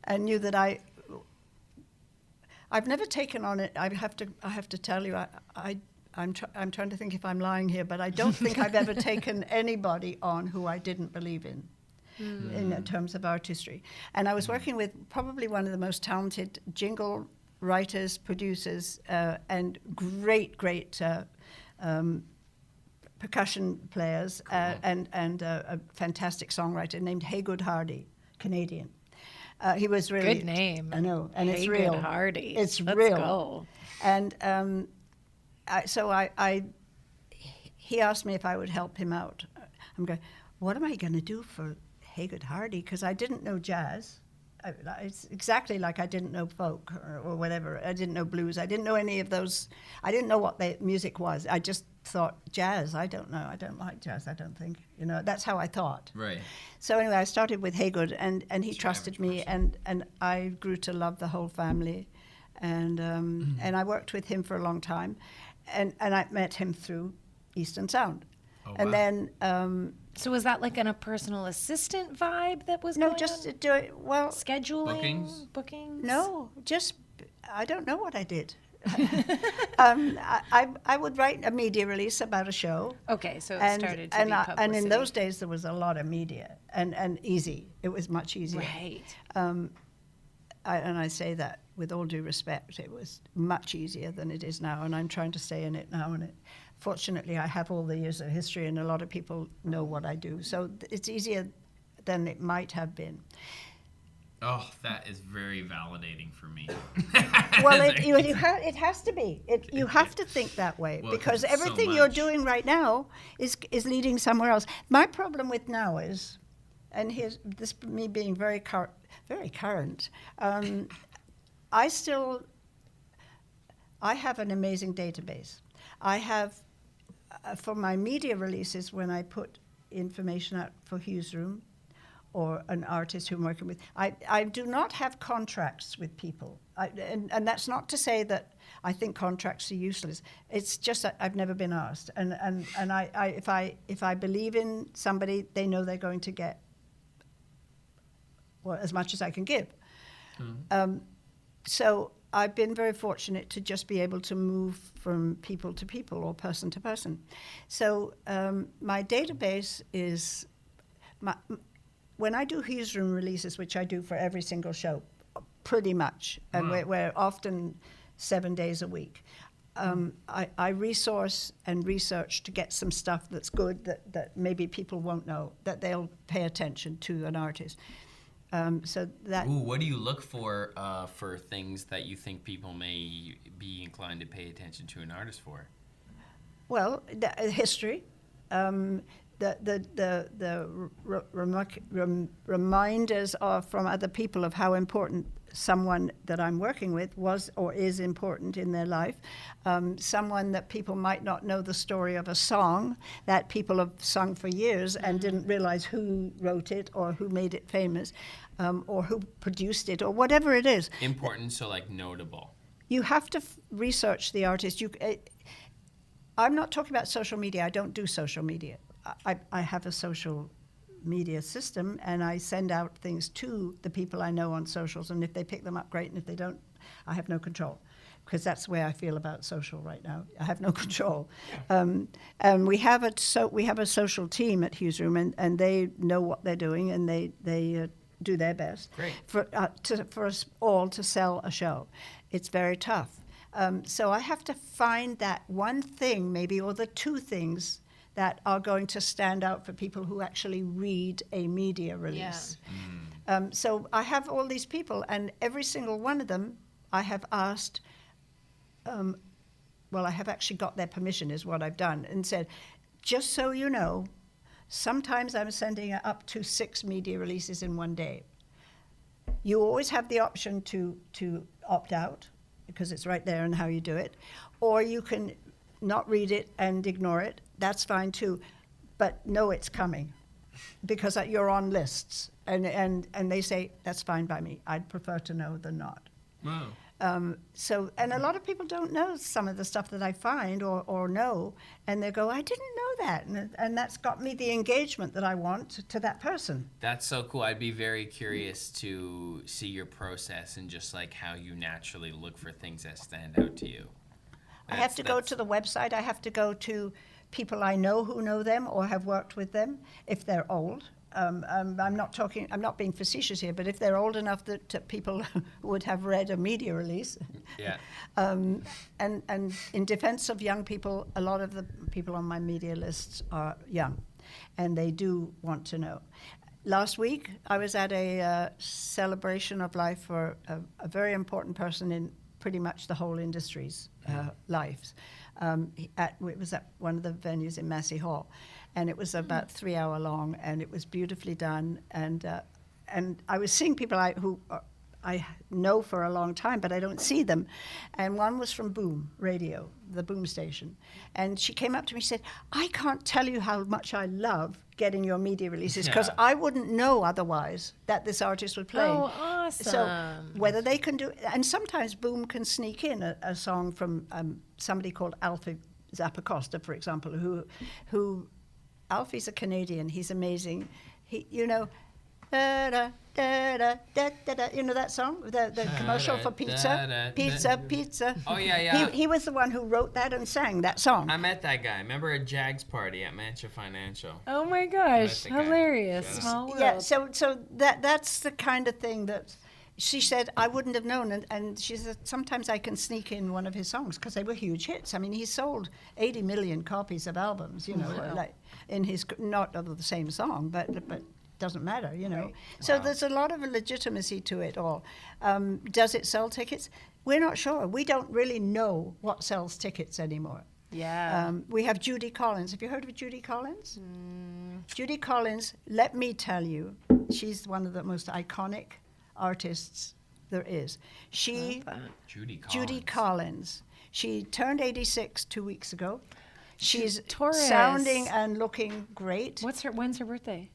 and knew that I've never taken on it. I have to tell you, I'm trying to think if I'm lying here, but I don't think I've ever taken anybody on who I didn't believe in terms of artistry. And I was working with probably one of the most talented jingle writers, producers, and great percussion players, and a fantastic songwriter named Haygood Hardy, Canadian. He was really Good name. I know, and it's Haygood real. Hardy. It's Let's real. go. And he asked me if I would help him out. I'm going, what am I going to do for Haygood Hardy? Because I didn't know jazz. It's exactly like I didn't know folk or whatever. I didn't know blues. I didn't know any of those. I didn't know what the music was. I just thought jazz. I don't know. I don't like jazz, I don't think. That's how I thought. Right. So anyway, I started with Haygood, and he trusted me, and I grew to love the whole family. And I worked with him for a long time, and I met him through Eastern Sound. Oh, And wow. then So was that like a personal assistant vibe that was no, going just on? do it well. Scheduling? Bookings? No, just I don't know what I did. I would write a media release about a show. Okay, so it started to be publicity. And in those days there was a lot of media and easy. It was much easier. Right. And I say that with all due respect. It was much easier than it is now, and I'm trying to stay in it now. And fortunately, I have all the years of history, and a lot of people know what I do. So it's easier than it might have been. Oh, that is very validating for me. Well, it has to be. You have to think that way, Well, because 'cause it's so everything you're much. doing right now is leading somewhere else. My problem with now is, and here's this me being very current. I have an amazing database. I have for my media releases, when I put information out for Hugh's Room or an artist who I'm working with, I do not have contracts with people. And that's not to say that I think contracts are useless. It's just that I've never been asked. And if I believe in somebody, they know they're going to get as much as I can give. So I've been very fortunate to just be able to move from people to people or person to person. So my database is, when I do Hughes Room releases, which I do for every single show, pretty much, and we're often 7 days a week, I resource and research to get some stuff that's good that maybe people won't know, that they'll pay attention to an artist. So that. Ooh, what do you look for things that you think people may be inclined to pay attention to an artist for? Well, the history, reminders from other people of how important someone that I'm working with was or is important in their life. Someone that people might not know the story of a song that people have sung for years and didn't realize who wrote it or who made it famous, or who produced it or whatever it is. Important, so like notable. You have to research the artist. I'm not talking about social media. I don't do social media. I have a social media system, and I send out things to the people I know on socials, and if they pick them up, great, and if they don't, I have no control, because that's the way I feel about social right now. I have no control. And we have a social team at Hughes Room, and they know what they're doing, and they do their best for us all to sell a show. It's very tough. So I have to find that one thing, maybe, or the two things that are going to stand out for people who actually read a media release. Yeah. So I have all these people, and every single one of them I have asked, I have actually got their permission is what I've done, and said, just so you know, sometimes I'm sending up to 6 media releases in one day. You always have the option to opt out, because it's right there in how you do it, or you can not read it and ignore it. That's fine too, but know it's coming, because you're on lists, and they say that's fine by me. I'd prefer to know than not. Wow. And a lot of people don't know some of the stuff that I find or know, and they go, I didn't know that, and that's got me the engagement that I want to that person. That's so cool. I'd be very curious to see your process and just like how you naturally look for things that stand out to you. I have to go to the website. I have to go to people I know who know them or have worked with them if they're old. I'm not being facetious here, but if they're old enough that people would have read a media release. Yeah. And in defense of young people, a lot of the people on my media lists are young, and they do want to know. Last week, I was at a celebration of life for a very important person in pretty much the whole industry's lives. It was at one of the venues in Massey Hall, and it was about 3 hour long, and it was beautifully done. And I was seeing people who I know for a long time, but I don't see them. And one was from Boom Radio, the Boom station. And she came up to me and said, I can't tell you how much I love getting your media releases, because I wouldn't know otherwise that this artist would play. Oh, awesome. So whether they can do, and sometimes Boom can sneak in a song from somebody called Alfie Zappacosta, for example, who Alfie's a Canadian, he's amazing. Da, da, da, da, da, da, da. You know that song? The commercial for pizza? Pizza. Oh, yeah. He was the one who wrote that and sang that song. I met that guy. Remember a Jags party at Mancha Financial? Oh, my gosh. Hilarious. Small world. Yeah, so that's the kind of thing that she said I wouldn't have known. And she said sometimes I can sneak in one of his songs because they were huge hits. I mean, he sold 80 million copies of albums, like in his, not of the same song, but doesn't matter, Right. So there's a lot of legitimacy to it all. Does it sell tickets? We're not sure. We don't really know what sells tickets anymore. Yeah. We have Judy Collins. Have you heard of Judy Collins? Judy Collins, let me tell you, she's one of the most iconic artists there is. Judy Collins. She turned 86 2 weeks ago. She's Taurus. Sounding and looking great. When's her birthday?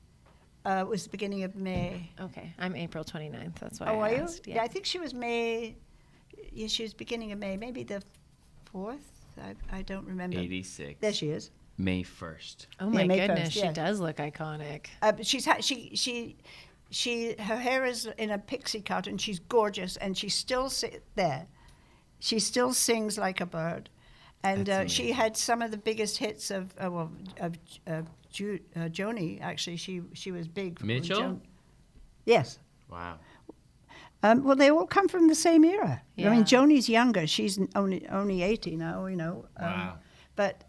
It was the beginning of May. Okay, I'm April 29th. That's why I I asked. Yeah, I think she was May. Yeah, she was beginning of May, maybe the 4th. I don't remember. 86. There she is. May 1st. Oh my May goodness, 1st, yeah. she does look iconic. But her hair is in a pixie cut, and she's gorgeous, and she's still there. She still sings like a bird, and she had some of the biggest hits of Joni. Actually, she was big. Mitchell? Yes. Wow. Well, they all come from the same era. Yeah. I mean, Joni's younger. She's only 80 now, you know. Wow. But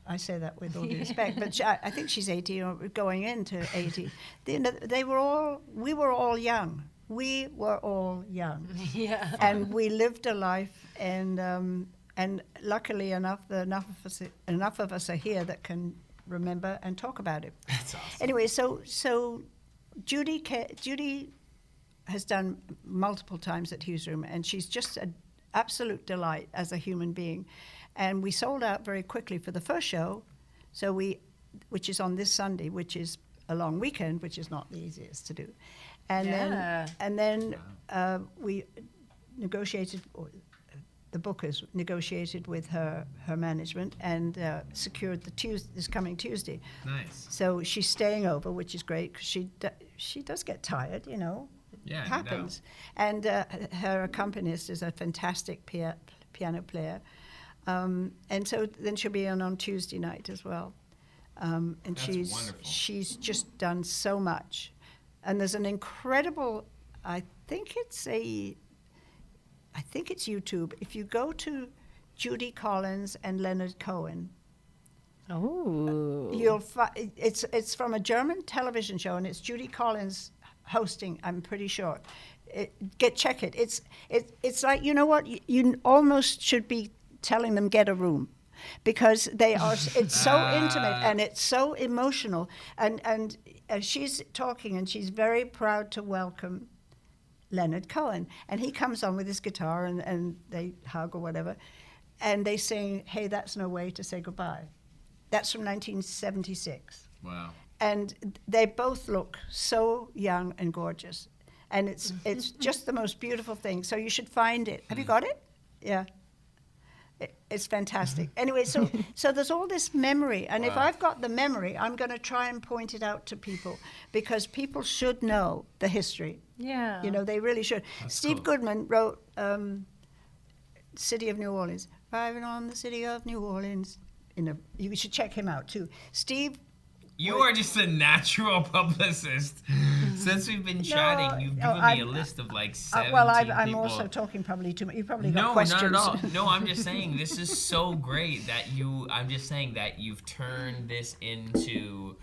I say that with all due respect. But I think she's 80 or going into 80. We were all young. We were all young. Yeah. And we lived a life, and luckily enough enough of us are here that can remember and talk about it. That's awesome. Anyway, so Judy has done multiple times at Hughes Room, and she's just an absolute delight as a human being. And we sold out very quickly for the first show, which is on this Sunday, which is a long weekend, which is not the easiest to do. And then we negotiated, or the bookers negotiated with her management and secured this coming Tuesday. Nice. So she's staying over, which is great, because she does get tired, you know. Yeah, it happens. And her accompanist is a fantastic piano player. And so then she'll be on Tuesday night as well. And That's wonderful. she's just done so much. And there's an incredible, I think it's YouTube. If you go to Judy Collins and Leonard Cohen, you'll it's from a German television show, and it's Judy Collins hosting, I'm pretty sure. Check it. It's like, you know what? You almost should be telling them get a room, because they are. It's so intimate and it's so emotional. And she's talking, and she's very proud to welcome Leonard Cohen, and he comes on with his guitar, and they hug or whatever, and they sing "Hey, That's No Way to Say Goodbye." That's from 1976. Wow. And they both look so young and gorgeous. And it's just the most beautiful thing. So you should find it. Have you got it? Yeah. It's fantastic. Anyway, so there's all this memory. And if I've got the memory, I'm going to try and point it out to people, because people should know the history. Yeah. You know, they really should. That's Steve cool. Goodman wrote City of New Orleans. Driving on the City of New Orleans. You should check him out, too. Steve... You are just a natural publicist. Since we've been chatting, you've given me a list of like 17 I'm people. also talking probably too much. You probably got No, questions. not at all. No, I'm just saying this is so great that I'm just saying that you've turned this into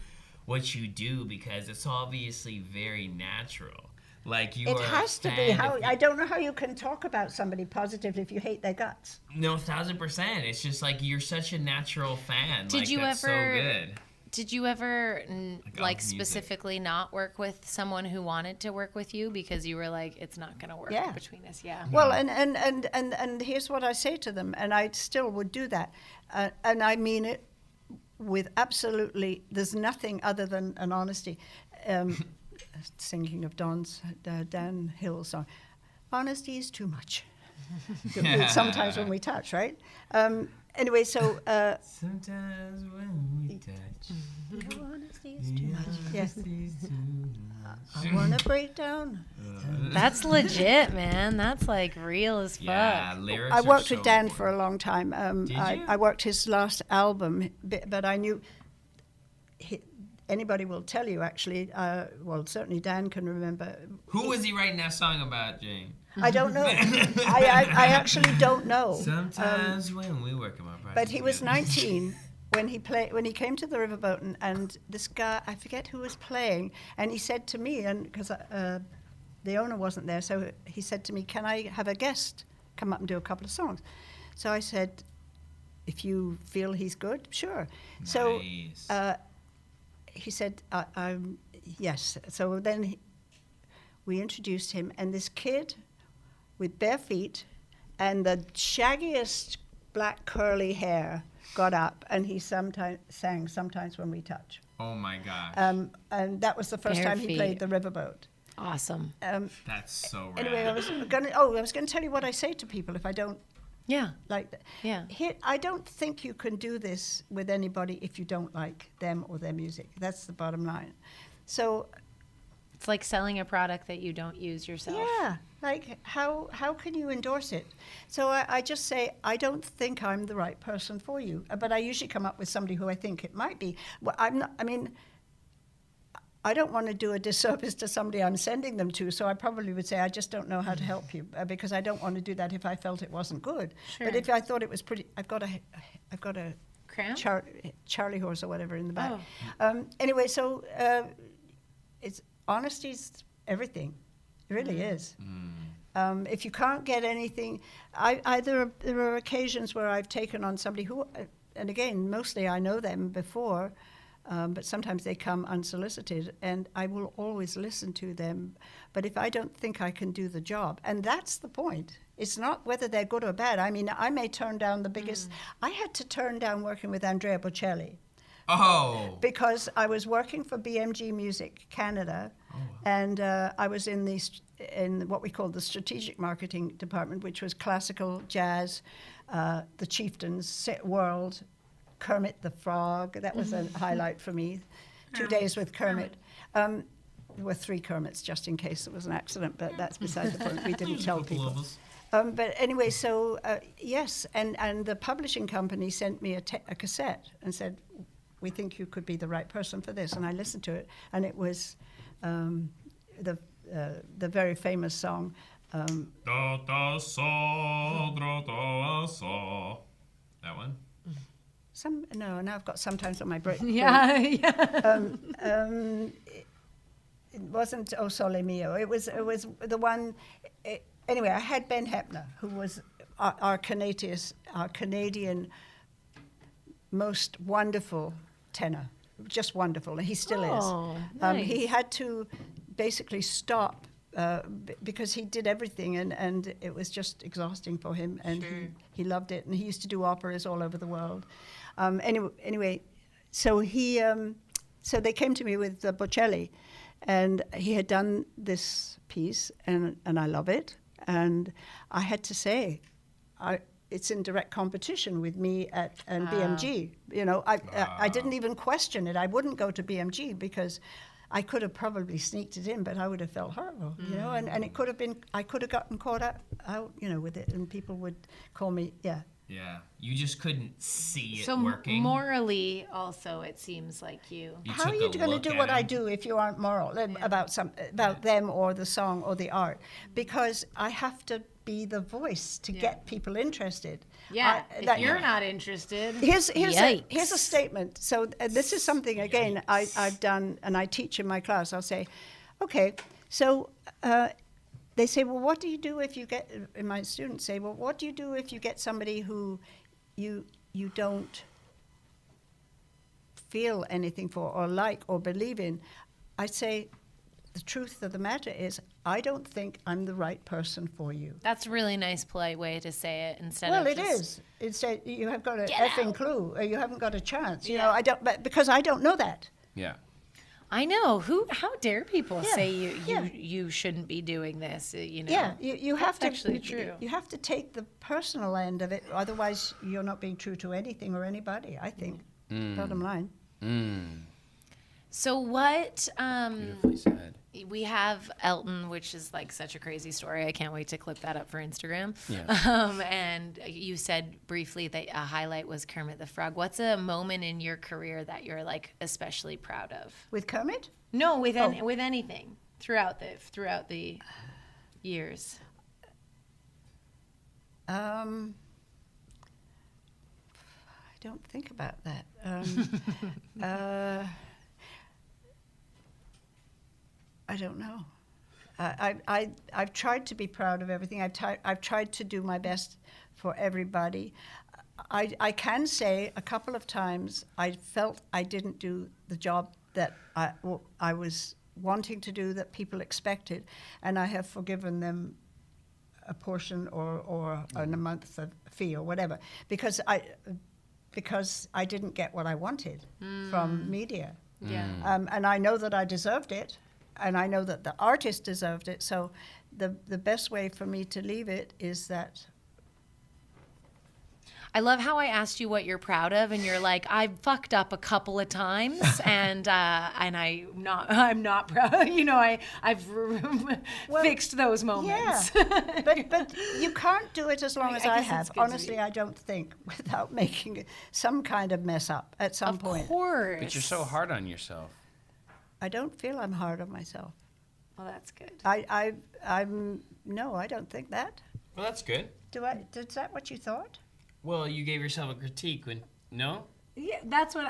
what you do, because it's obviously very natural. Like you. It has to be. I don't know how you can talk about somebody positively if you hate their guts. No, 1,000%. It's just like you're such a natural fan. Did you that's ever? So good. Did you ever like music. specifically not work with someone who wanted to work with you because you were like, it's not going to work between us? Yeah. Well, and here's what I say to them, and I still would do that, and I mean it with absolutely. There's nothing other than an honesty. Thinking of Dan Hill's song, "Honesty is too much." Sometimes when we touch, right? Anyway, so sometimes when we touch, honesty is too much. Yes. I want to break down. That's legit, man. That's like real as fuck. Yeah, lyrics. I worked are with so Dan important. for a long time. Did you? I worked his last album, but I knew. Anybody will tell you, actually. Well, certainly Dan can remember. Who was he writing that song about, Jane? I don't know. I actually don't know. Sometimes when we work in my project. But he was 19 when he came to the Riverboat, and this guy, I forget who was playing, and he said to me, and because the owner wasn't there, so he said to me, "Can I have a guest come up and do a couple of songs?" So I said, "If you feel he's good, sure." Nice. So he said, "Yes." So then we introduced him, and this kid with bare feet and the shaggiest black curly hair got up, and he sang Sometimes When We Touch. Oh my gosh. And that was the first Bare time he feet. played the Riverboat. Awesome. That's so rad. Anyway, I was going to tell you what I say to people if I don't Yeah. like that. Yeah. I don't think you can do this with anybody if you don't like them or their music. That's the bottom line. So It's like selling a product that you don't use yourself. Yeah, like how can you endorse it? So I just say, I don't think I'm the right person for you, but I usually come up with somebody who I think it might be. Well, I don't want to do a disservice to somebody I'm sending them to, so I probably would say, I just don't know how to help you, because I don't want to do that if I felt it wasn't good. Sure. But if I thought it was pretty, I've got a Cramp? Charlie horse or whatever in the back. Oh. Anyway, so it's honesty's everything. It really is. If you can't get anything, there are occasions where I've taken on somebody who, and again, mostly I know them before, but sometimes they come unsolicited, and I will always listen to them. But if I don't think I can do the job, and that's the point, it's not whether they're good or bad. I mean, I may turn down the biggest. I had to turn down working with Andrea Bocelli. Oh. Because I was working for BMG Music Canada, and I was in what we call the strategic marketing department, which was classical, jazz, the Chieftains, world, Kermit the Frog. That was a highlight for me. 2 days with Kermit. There were 3 Kermits, just in case there was an accident, but that's beside the point. We didn't tell people. But anyway, so yes, and the publishing company sent me a cassette and said, we think you could be the right person for this. And I listened to it, and it was the very famous song. That one? No, now I've got Sometimes on my break. Yeah. It wasn't O Sole Mio. It was the one. Anyway, I had Ben Heppner, who was our Canadian most wonderful tenor, just wonderful, and he still is. Nice. He had to basically stop because he did everything, and it was just exhausting for him, and he loved it, and he used to do operas all over the world. Anyway, so so they came to me with Bocelli, and he had done this piece, and I love it, and I had to say, it's in direct competition with me and BMG. You know, I didn't even question it. I wouldn't go to BMG because I could have probably sneaked it in, but I would have felt horrible, you know, and it could have been, I could have gotten caught out, you know, with it, and people would call me, Yeah, you just couldn't see it so working. Morally, also, it seems like you. How are you going to do what I do if you aren't moral about them or the song or the art? Because I have to be the voice to get people interested. Yeah, if you're not interested. Here's a statement. So this is something, again, I've done, and I teach in my class. I'll say, okay, so they say, well, what do you do if you get, and my students say, well, what do you do if you get somebody who you don't feel anything for or like or believe in? I say, the truth of the matter is, I don't think I'm the right person for you. That's a really nice, polite way to say it instead of just... Well, it is. Instead, you have got an effing clue, or you haven't got a chance. You know, because I don't know that. Yeah. I know. How dare people say you shouldn't be doing this? You know. Yeah, you have to. Actually, true. You have to take the personal end of it. Otherwise, you're not being true to anything or anybody. I think. Bottom line. So what? Beautifully said. We have Elton, which is like such a crazy story. I can't wait to clip that up for Instagram. Yeah. And you said briefly that a highlight was Kermit the Frog. What's a moment in your career that you're like especially proud of? With Kermit? No, with anything throughout the years. I don't think about that. I don't know. I've tried to be proud of everything. I've tried to do my best for everybody. I can say a couple of times I felt I didn't do the job that I was wanting to do, that people expected, and I have forgiven them a portion or a month of fee or whatever because I didn't get what I wanted from media. Yeah. And I know that I deserved it. And I know that the artist deserved it, so the best way for me to leave it is that. I love how I asked you what you're proud of, and you're like, I've fucked up a couple of times, and I'm not proud. You know, I've fixed those moments. Yeah, but you can't do it as long as I have. Honestly, I don't think without making some kind of mess up at some point. Of course. But you're so hard on yourself. I don't feel I'm hard on myself. Well, that's good. No, I don't think that. Well, that's good. Is that what you thought? Well, you gave yourself a critique when, no? Yeah, that's what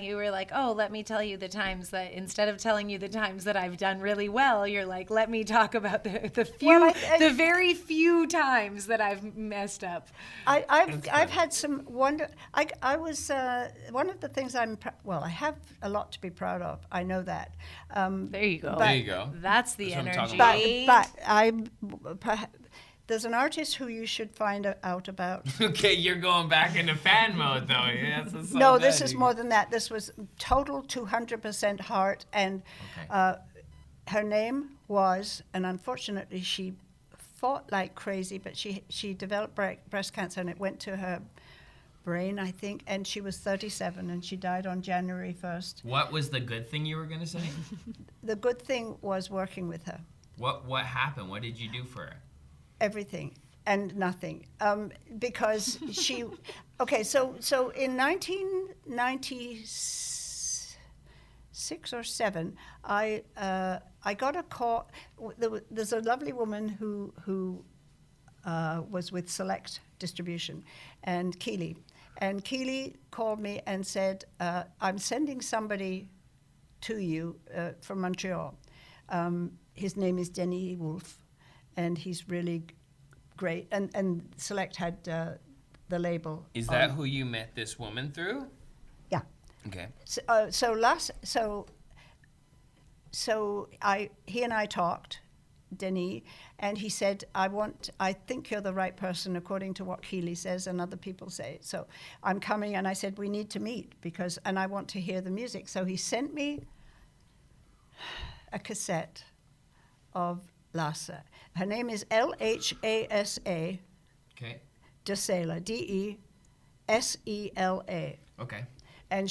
you were like, oh, let me tell you the times that, instead of telling you the times that I've done really well, you're like, let me talk about the very few times that I've messed up. I've had some I was, one of the things I have a lot to be proud of. I know that. There you go. There you go. That's the energy. But there's an artist who you should find out about. Okay, you're going back into fan mode, though. Yeah, no, this is more than that. This was total 200% heart. And her name was, and unfortunately she fought like crazy, but she developed breast cancer, and it went to her brain, I think, and she was 37, and she died on January 1st. What was the good thing you were going to say? The good thing was working with her. What happened? What did you do for her? Everything and nothing, because she. Okay, so in 1996 or 7, I got a call. There's a lovely woman who was with Select Distribution, and Keely called me and said, "I'm sending somebody to you from Montreal. His name is Denis Wolfe. And he's really great. And Select had the label. Is that who you met this woman through? Yeah. Okay. He and I talked, Denis, and he said, I think you're the right person according to what Keely says and other people say. So I'm coming, and I said, we need to meet and I want to hear the music. So he sent me a cassette of Lasse. Her name is Lhasa. Okay. Desela, Desela. Okay. And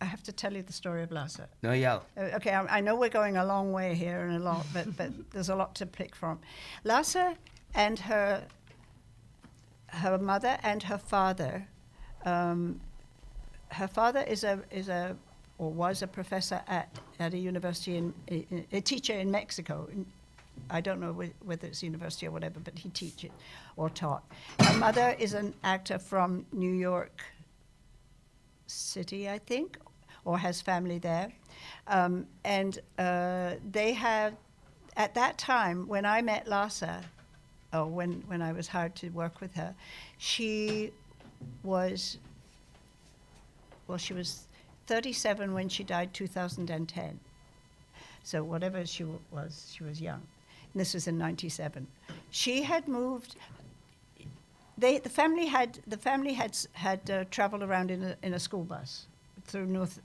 I have to tell you the story of Lasse. No, yell. Okay, I know we're going a long way here and but there's a lot to pick from. Lasse and her mother and her father. Her father was a professor at a university a teacher in Mexico. I don't know whether it's university or whatever, but he teaches or taught. Her mother is an actor from New York City, I think, or has family there. They have, at that time, when I met Lasse, when I was hired to work with her, she was 37 when she died, 2010. So whatever she was young. And this was in 97. She had moved. The family had traveled around in a school bus through North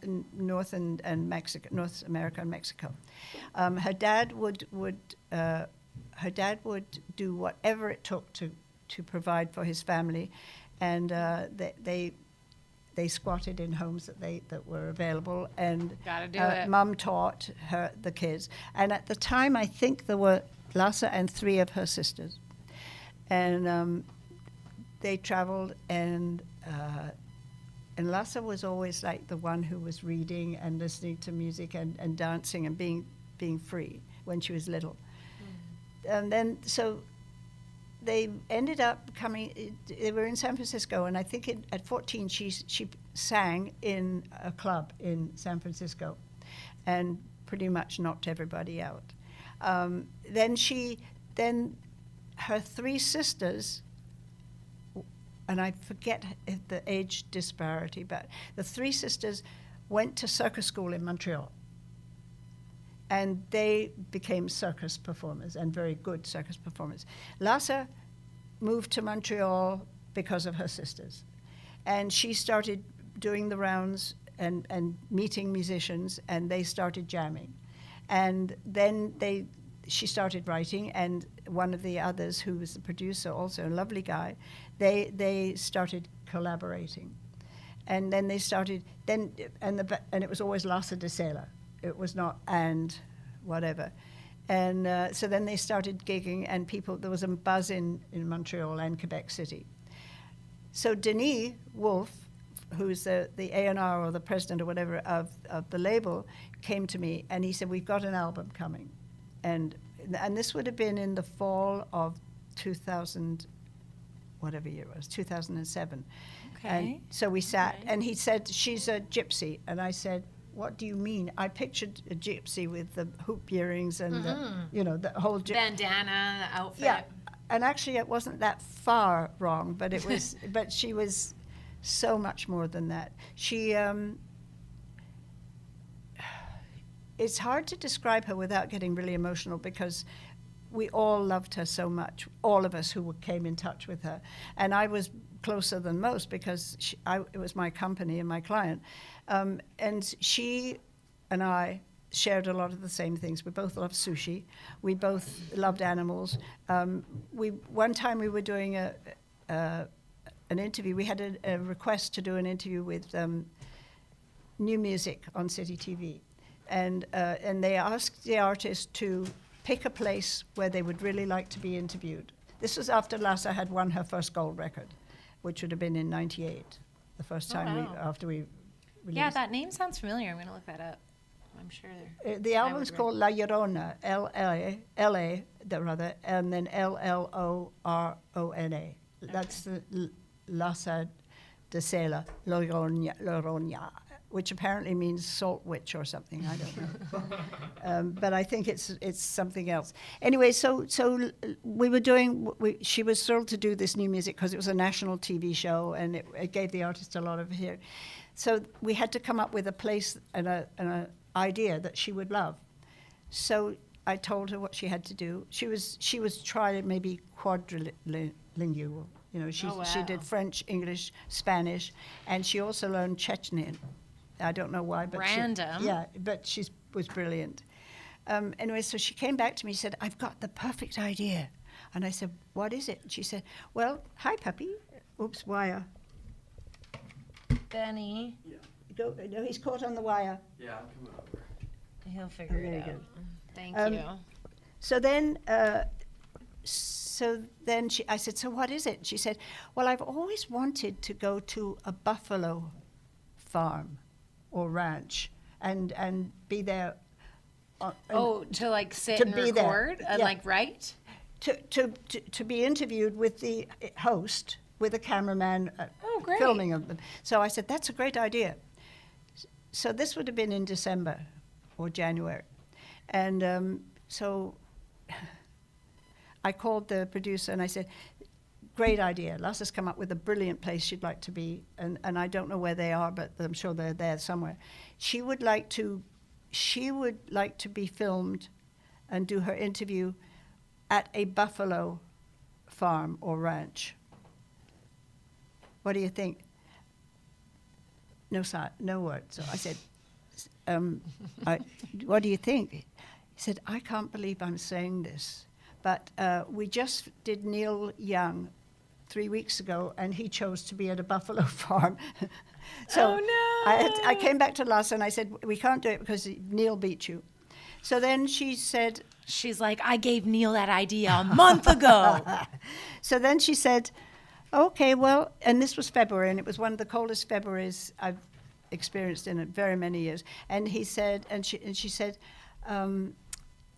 America and Mexico. Her dad would do whatever it took to provide for his family, and they squatted in homes that were available, and Mum taught the kids. And at the time, I think there were Lasse and 3 of her sisters, and they traveled, and Lasse was always like the one who was reading and listening to music and dancing and being free when she was little. And then so they ended up coming. They were in San Francisco, and I think at 14 she sang in a club in San Francisco, and pretty much knocked everybody out. Then her 3 sisters, and I forget the age disparity, but the 3 sisters went to circus school in Montreal. And they became circus performers, and very good circus performers. Lasse moved to Montreal because of her sisters. And she started doing the rounds and meeting musicians, and they started jamming. And then she started writing, and one of the others, who was the producer, also a lovely guy, they started collaborating. And then they started, and it was always Lasse de Sela. It was not and whatever. And so then they started gigging, and there was a buzz in Montreal and Quebec City. So Denis Wolf, who's the A&R or the president or whatever of the label, came to me and he said, we've got an album coming. And this would have been in the fall of 2000, whatever year it was, 2007. Okay. And so we sat, and he said, she's a gypsy. And I said, what do you mean? I pictured a gypsy with the hoop earrings and the whole bandana, the outfit. Yeah, and actually it wasn't that far wrong, but it was. But she was so much more than that. She. It's hard to describe her without getting really emotional, because we all loved her so much, all of us who came in touch with her. And I was closer than most because it was my company and my client. And she and I shared a lot of the same things. We both loved sushi. We both loved animals. One time we were doing an interview. We had a request to do an interview with new music on City TV. And they asked the artist to pick a place where they would really like to be interviewed. This was after Lasse had won her first gold record, which would have been in '98, the first time after we released. Yeah, that name sounds familiar. I'm going to look that up. I'm sure. The album's called La Llorona, L-A, and then L-L-O-R-O-N-A. That's the Lasse de Sela, Llorona, which apparently means salt witch or something. I don't know. But I think it's something else. Anyway, so we were doing. She was thrilled to do this new music because it was a national TV show, and it gave the artist a lot of hear. So we had to come up with a place and an idea that she would love. So I told her what she had to do. She was maybe quadrilingual. You know, she did French, English, Spanish, and she also learned Chechnyan. I don't know why, but random. But she was brilliant. Anyway, so she came back to me and said, I've got the perfect idea. And I said, what is it? And she said, well, hi, puppy. Oops, wire. Benny. Yeah. No, he's caught on the wire. Yeah, I'm coming over. He'll figure it out. Good. Thank you. So then I said, so what is it? She said, well, I've always wanted to go to a buffalo farm or ranch and be there. To like sit to and be there. record and Yeah. like write? To be interviewed with the host, with a cameraman Great. filming of them. So I said, that's a great idea. So this would have been in December or January. And so I called the producer and I said, great idea. Lasse's come up with a brilliant place she'd like to be. And I don't know where they are, but I'm sure they're there somewhere. She would like to be filmed and do her interview at a buffalo farm or ranch. What do you think? No word. So I said, what do you think? He said, I can't believe I'm saying this, but we just did Neil Young 3 weeks ago, and he chose to be at a buffalo farm. So oh, no. I came back to Lasse and I said, we can't do it because Neil beat you. So then she said... She's like, I gave Neil that idea a month ago. So then she said, okay, well, and this was February, and it was one of the coldest Februaries I've experienced in very many years. And he said, and she said,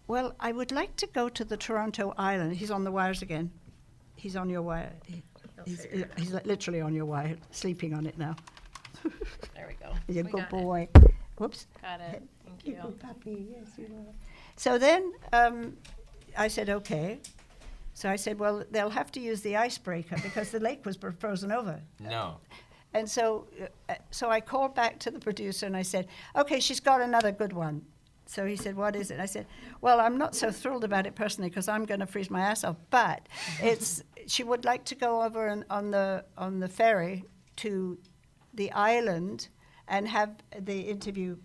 well, I would like to go to the Toronto Island. He's on the wires again. He's on your wire. He's literally on your wire, sleeping on it now. There we go. He's a We good got boy. Whoops. Got it. Thank you. Good puppy. Yes, you are. So then I said, okay. So I said, well, they'll have to use the icebreaker because the lake was frozen over. No. And so I called back to the producer and I said, okay, she's got another good one. So he said, what is it? I said, well, I'm not so thrilled about it personally because I'm going to freeze my ass off, but she would like to go over on the ferry to the island and have the interview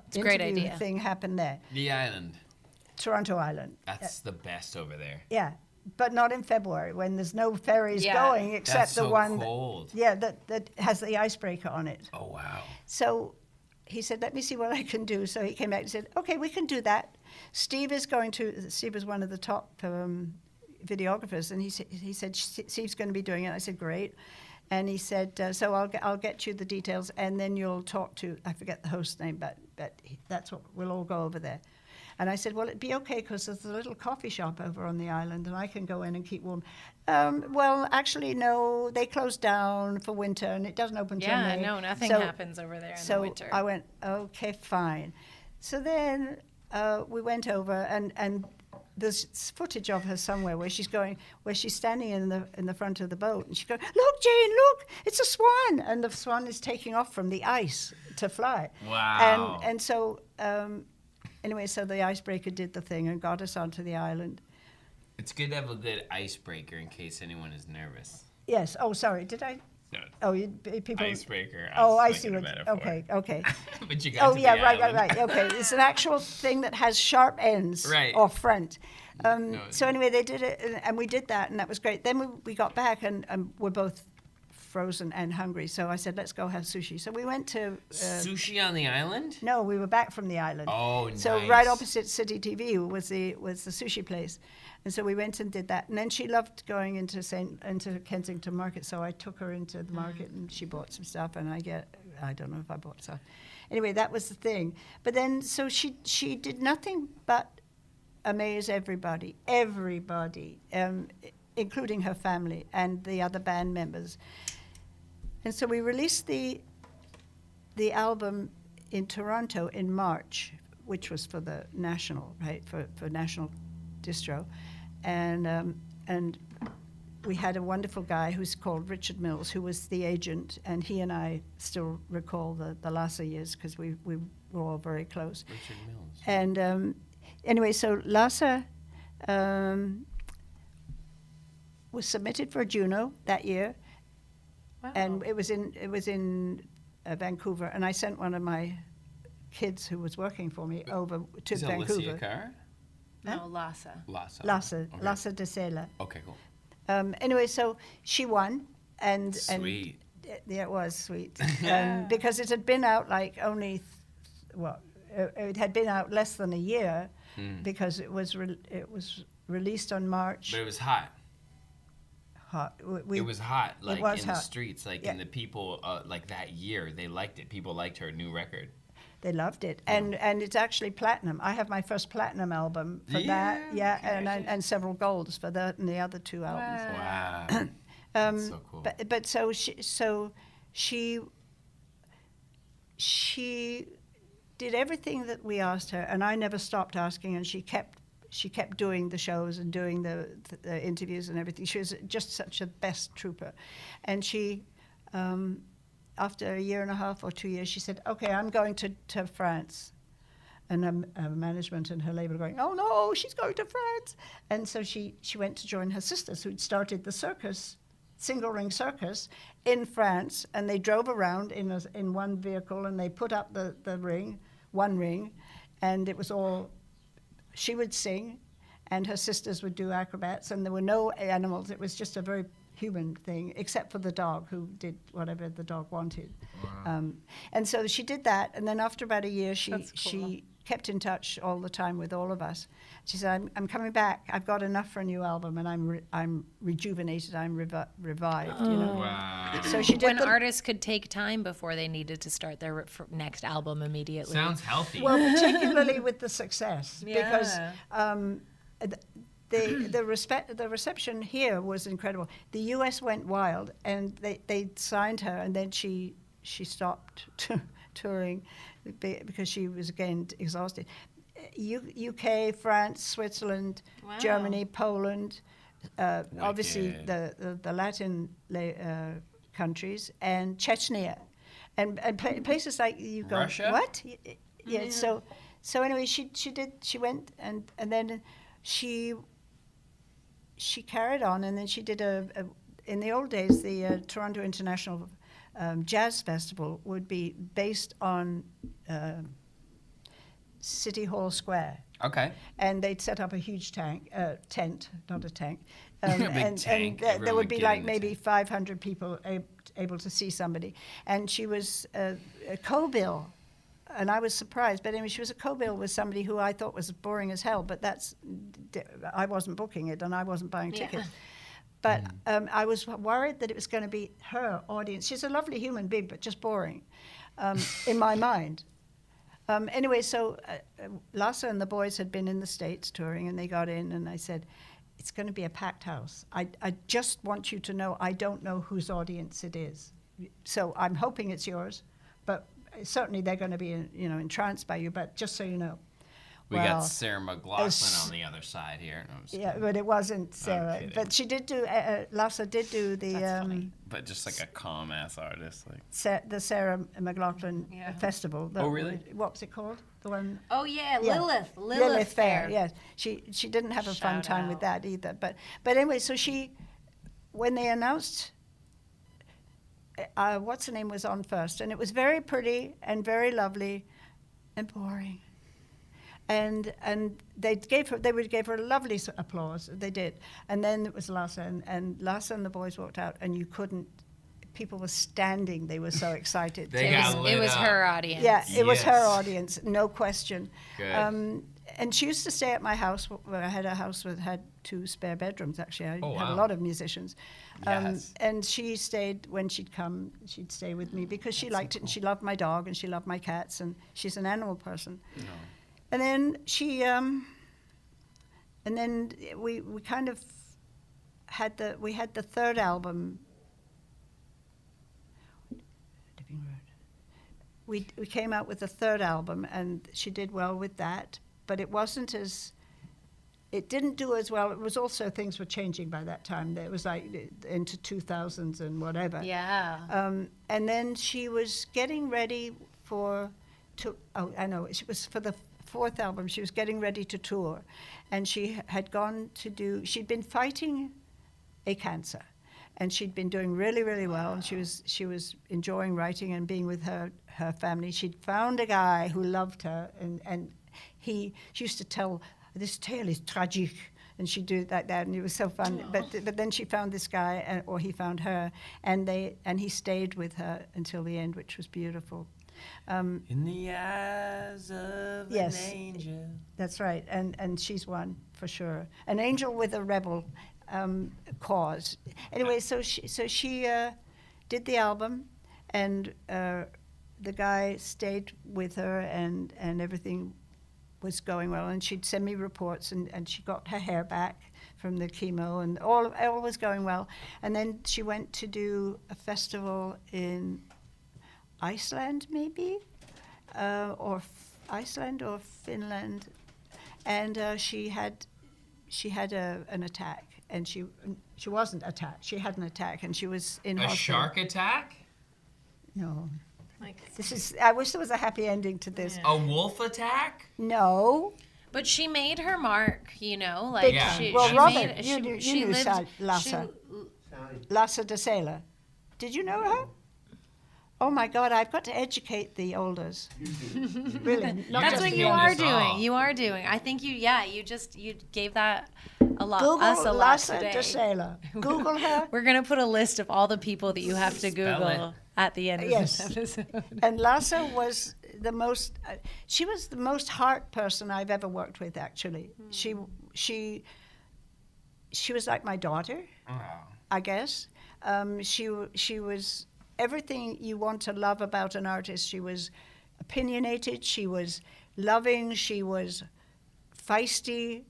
It's a great idea. thing happen there. The island. Toronto Island. That's the best over there. Yeah, but not in February when there's no ferries going except That's the so one cold. that has the icebreaker on it. Oh, wow. So he said, let me see what I can do. So he came back and said, okay, we can do that. Steve is one of the top videographers, and he said, Steve's going to be doing it. I said, great. And he said, so I'll get you the details, and then you'll talk to, I forget the host's name, but that's what, we'll all go over there. And I said, well, it'd be okay because there's a little coffee shop over on the island and I can go in and keep warm. Well, actually, no, they closed down for winter and it doesn't open till May. Yeah, no, nothing happens over there in the winter. So I went, okay, fine. So then we went over and there's footage of her somewhere where she's standing in the front of the boat and she's going, look, Jane, look, it's a swan. And the swan is taking off from the ice to fly. Wow. And so... anyway, so the icebreaker did the thing and got us onto the island. It's good to have a good icebreaker in case anyone is nervous. Yes. Oh, sorry. Did I? No. Oh, people. Icebreaker. I see what. Okay. But you got to the island. Right. Okay, it's an actual thing that has sharp ends or front. So anyway, they did it, and we did that, and that was great. Then we got back, and we're both frozen and hungry. So I said, let's go have sushi. So we went to... sushi on the island? No, we were back from the island. Oh, nice. So right opposite City TV was the sushi place. And so we went and did that. And then she loved going into Kensington Market. So I took her into the market and she bought some stuff. And I don't know if I bought stuff. Anyway, that was the thing. But then, so she did nothing but amaze everybody, including her family and the other band members. And so we released the album in Toronto in March, which was for the national, right, for National Distro. And we had a wonderful guy who's called Richard Mills, who was the agent, and he and I still recall the Lhasa years because we were all very close. Richard Mills. And anyway, so Lhasa was submitted for Juno that year. Wow. And it was in Vancouver, and I sent one of my kids who was working for me over to Is Vancouver. Alicia Carr? No, Lhasa. Lhasa de Sela. Okay, cool. Anyway, so she won, and Sweet. Yeah, it was sweet because it had been out like only, it had been out less than a year because it was released on March. But it was hot. Hot. It was hot, like was in hot. the streets, like in the people, like that year, they liked it. People liked her new record. They loved it, and it's actually platinum. I have my first platinum album for that, and several golds for that and the other two albums. Wow, that's so cool. But so she did everything that we asked her, and I never stopped asking, and she kept doing the shows and doing the interviews and everything. She was just such a best trooper. And she, after a year and a half or 2 years, she said, okay, I'm going to France. And her management and her label were going, oh no, she's going to France. And so she went to join her sisters who'd started the circus, single ring circus in France. And they drove around in one vehicle and they put up one ring, and it was all... She would sing, and her sisters would do acrobats, and there were no animals. It was just a very human thing, except for the dog, who did whatever the dog wanted. Wow. And so she did that, and then after about a year, she kept in touch all the time with all of us. She said, I'm coming back. I've got enough for a new album, and I'm rejuvenated. I'm revived. You know. Wow. So she did. When artists could take time before they needed to start their next album immediately. Sounds healthy. Well, particularly with the success, because the reception here was incredible. The U.S. went wild, and they signed her, and then she stopped touring because she was again exhausted. UK, France, Switzerland, Germany, Poland, obviously the Latin countries, and Chechnya, and places like you go, Russia? What? Yeah. So anyway, she went and then she carried on, and then she did in the old days the Toronto International Jazz Festival would be based on City Hall Square. Okay. And they'd set up a huge tent, not a tank. A big tank. And there would be get like in the maybe tank. 500 people able to see somebody. And she was a co-bill. And I was surprised, but anyway, she was a co-bill with somebody who I thought was boring as hell, but I wasn't booking it and I wasn't buying tickets. But I was worried that it was going to be her audience. She's a lovely human being, but just boring in my mind. Anyway, so Lasse and the boys had been in the States touring, and they got in, and I said, it's going to be a packed house. I just want you to know I don't know whose audience it is. So I'm hoping it's yours, but certainly they're going to be entranced by you, but just so you know. We got Sarah McLaughlin on the other side here. No, yeah, but it wasn't Sarah. But she did do, Lasse did do the... but just like a calm-ass artist. Like the Sarah McLaughlin Festival. Oh, really? What was it called? The one... Oh, yeah, Lilith Fair. Yes. She didn't have a fun time with that either. But anyway, so when they announced... what's her name was on first, and it was very pretty and very lovely and boring. And they would give her a lovely applause. They did. And then it was Lasse, and Lasse and the boys walked out, and you couldn't. People were standing. They were so excited. It was her audience. Yeah, it was her audience, no question. Good. And she used to stay at my house. Where I had a house that had 2 spare bedrooms. Actually, I had a lot of musicians. Yes. And she stayed when she'd come. She'd stay with me because she liked it, and she loved my dog, and she loved my cats, and she's an animal person. No. And then we kind of had the third album. We came out with the third album, and she did well with that, but it didn't do as well. It was also, things were changing by that time. It was like into 2000s and whatever. Yeah. And then she was getting ready it was for the 4th album. She was getting ready to tour, and she had she'd been fighting a cancer, and she'd been doing really, really well, and she was enjoying writing and being with her family. She'd found a guy who loved her, and she used to tell, this tale is tragic, and she'd do it like that, and it was so fun. But then she found this guy, or he found her, and he stayed with her until the end, which was beautiful. In the eyes of an angel. That's right, and she's one for sure. An angel with a rebel cause. Anyway, so she did the album, and the guy stayed with her, and everything was going well. And she'd send me reports, and she got her hair back from the chemo, and all was going well. And then she went to do a festival in Iceland, maybe, or Iceland or Finland, and she had an attack, and she wasn't attacked. She had an attack, and she was in hospital. A shark attack? No. Like, I wish there was a happy ending to this. A wolf attack? No. But she made her mark, like Yeah. she, Well, she Robert, made, you she knew lived, Lasse. Lasse de Sela. Did you know her? Oh my God, I've got to educate the olders. Really. That's what you are doing. You are doing. I think you gave that Google us a lot Lasse today. de Sela. Google her. We're going to put a list of all the people that you have to Google at the end of this episode. And Lasse was she was the most heart person I've ever worked with, actually. She was like my daughter, I guess. She was everything you want to love about an artist. She was opinionated, she was loving, she was feisty,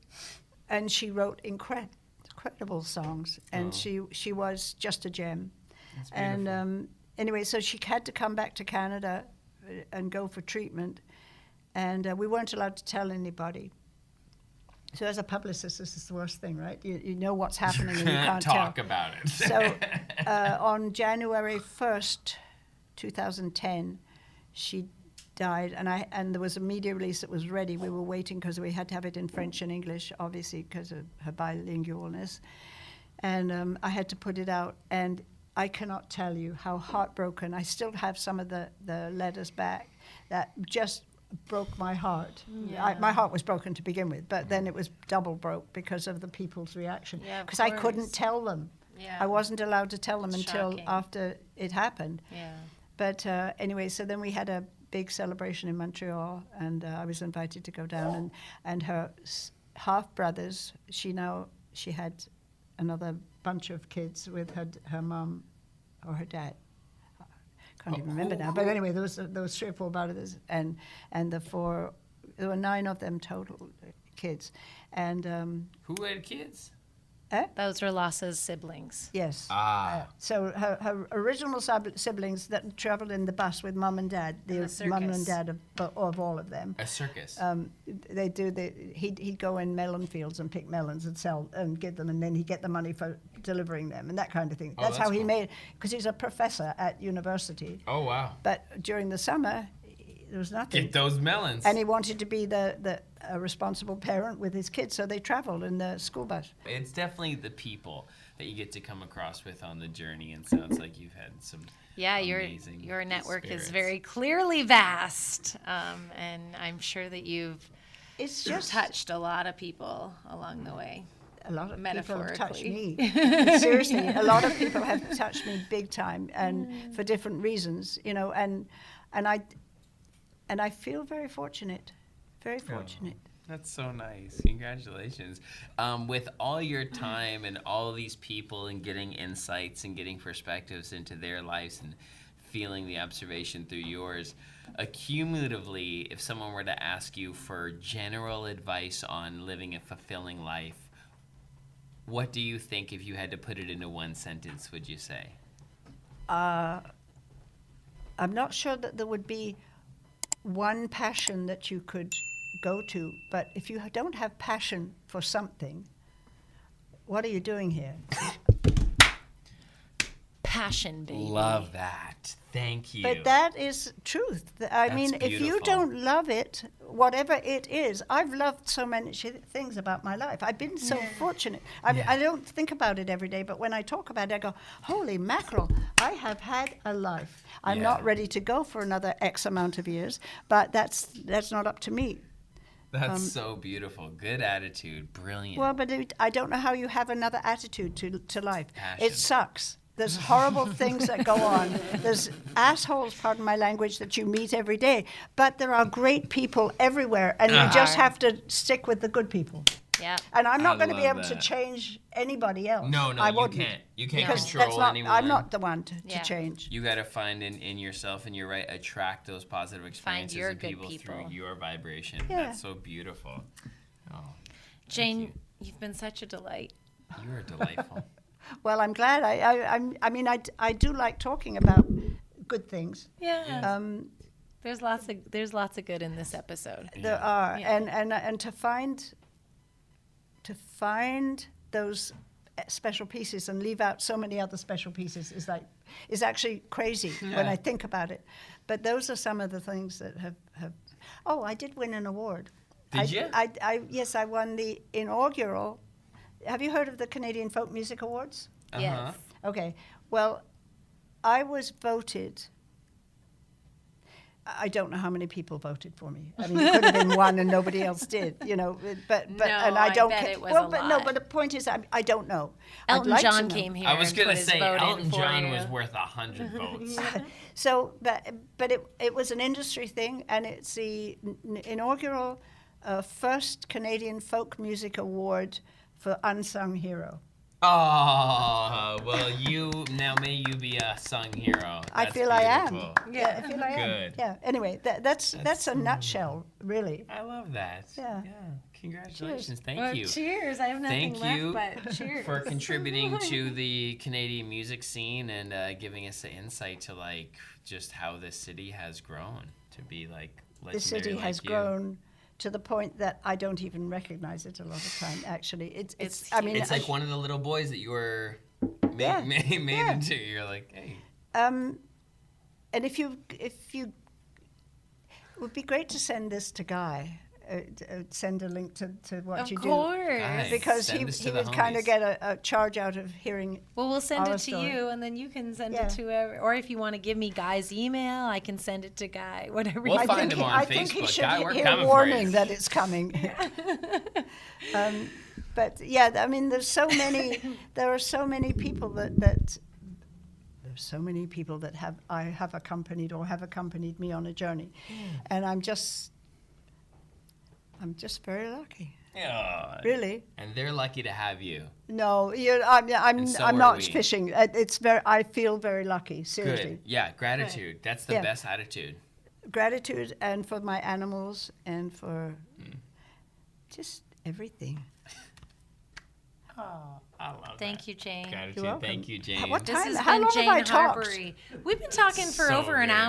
and she wrote incredible songs. And she was just a gem. That's beautiful. And anyway, so she had to come back to Canada and go for treatment, and we weren't allowed to tell anybody. So as a publicist, this is the worst thing, right? You know what's happening and you can't talk about it. So on January 1st, 2010, she died, and there was a media release that was ready. We were waiting because we had to have it in French and English, obviously, because of her bilingualness. And I had to put it out, and I cannot tell you how heartbroken. I still have some of the letters back that just broke my heart. Yeah. My heart was broken to begin with, but then it was double broke because of the people's reaction. Yeah, of because I course. couldn't tell them. Yeah. I wasn't allowed to tell them until Shocking. after it happened. Yeah. But anyway, so then we had a big celebration in Montreal, and I was invited to go down, and her half brothers. She had another bunch of kids with her mom or her dad. Can't even remember now. But anyway, there was 3 or 4 brothers, and there were 9 of them total kids, and Who had kids? Those were Lassa's siblings. yes. So her original siblings that traveled in the bus with mum and dad, the mum and dad of all of them. a circus. They do he'd go in melon fields and pick melons and sell and give them, and then he'd get the money for delivering them and that kind of thing. Oh, That's how that's he cool. made, because he's a professor at university. Oh wow! But during the summer, there was nothing. Get those melons. And he wanted to be the responsible parent with his kids, so they traveled in the school bus. It's definitely the people that you get to come across with on the journey, and sounds like you've had some. Yeah, amazing your network spirits. is very clearly vast, and I'm sure that you've It's just touched a lot of people along the way. a lot of people have touched Metaphorically. me. Seriously, a lot of people have touched me big time, and for different reasons, and I feel very fortunate, very fortunate. That's so nice. Congratulations. With all your time and all these people and getting insights and getting perspectives into their lives and feeling the observation through yours, cumulatively, if someone were to ask you for general advice on living a fulfilling life, what do you think, if you had to put it into one sentence, would you say? I'm not sure that there would be one passion that you could go to, but if you don't have passion for something, what are you doing here? Passion, baby. Love that. Thank you. But that is truth. I mean, if you beautiful. don't love it, whatever it is, I've loved so many things about my life. I've been so fortunate. I don't think about it every day, but when I talk about it, I go, holy mackerel, I have had a life. I'm not ready to go for another X amount of years, but that's not up to me. That's so beautiful. Good attitude. Brilliant. Well, but I don't know how you have another attitude to life. Passion. It sucks. There's horrible things that go on. There's assholes, pardon my language, that you meet every day. But there are great people everywhere, and you just have to stick with the good people. Yeah. And I'm not going to be love able to that. change anybody else. No, I you wouldn't. can't. You can't Because control that's not, anyone. I'm not the one to Yeah. change. You got to find in yourself, and you're right, attract those positive experiences your in good people people. through your vibration. Yeah. That's so beautiful. Oh, Jane, you've been such a delight. you are delightful. Well, I'm glad. I mean, I do like talking about good things. Yeah. There's lots of good in this episode. There are, Yeah. and to find those special pieces and leave out so many other special pieces is actually crazy when I think about it. But those are some of the things that have. Oh, I did win an award. Did you? Yes, I won the inaugural. Have you heard of the Canadian Folk Music Awards? Yes. Okay. Well, I was voted. I don't know how many people voted for me. I mean, it could have been one and nobody else did, But No, and I don't. bet it was well, a but no. lot. But the point is, I don't know. I'd Elton like to John know. came here. I was and going put to his say, vote in Elton for John you. was worth 100 votes. So, but it was an industry thing, and it's the inaugural first Canadian Folk Music Award for Unsung Hero. Oh, well, may you be a sung hero. I That's feel I am. beautiful. Yeah, I feel I am. Good. Yeah. Anyway, that's a nutshell, really. I love that. Yeah. Congratulations. Thank Well, you. cheers. I have nothing Thank you left but cheers. for contributing to the Canadian music scene and giving us the insight to just how this city has grown to be legendary. The city like has you. grown to the point that I don't even recognize it a lot of time. Actually, It's I mean, It's like one of the little boys that you were Yeah. made Yeah. into. You're like, hey. and if you, it would be great to send this to Guy. send a link to what you do. Of course. Guys, Because he send this to the would kind of homies. get a charge out of hearing. Well, we'll send our it to story. you, and then you can send Yeah. it to or if you want to give me Guy's email, I can send it to Guy. Whatever. We'll you find him on I think he Facebook. should Guy, we're hear coming for warning you. that it's coming. But yeah, I mean, there are so many people that I have accompanied or have accompanied me on a journey, and I'm just very lucky. Yeah. Really. And they're lucky to have you. No, And so I'm are not we. fishing. I feel very lucky. Seriously. Good. Yeah, gratitude. That's the Yeah. best attitude. Gratitude, and for my animals, and for just everything. Oh, I love thank that. you, Jane. Gratitude. You're welcome. Thank you, Jane. What This time? has How been long Jane have I talked? Harbury. We've been talking for So over an good. hour.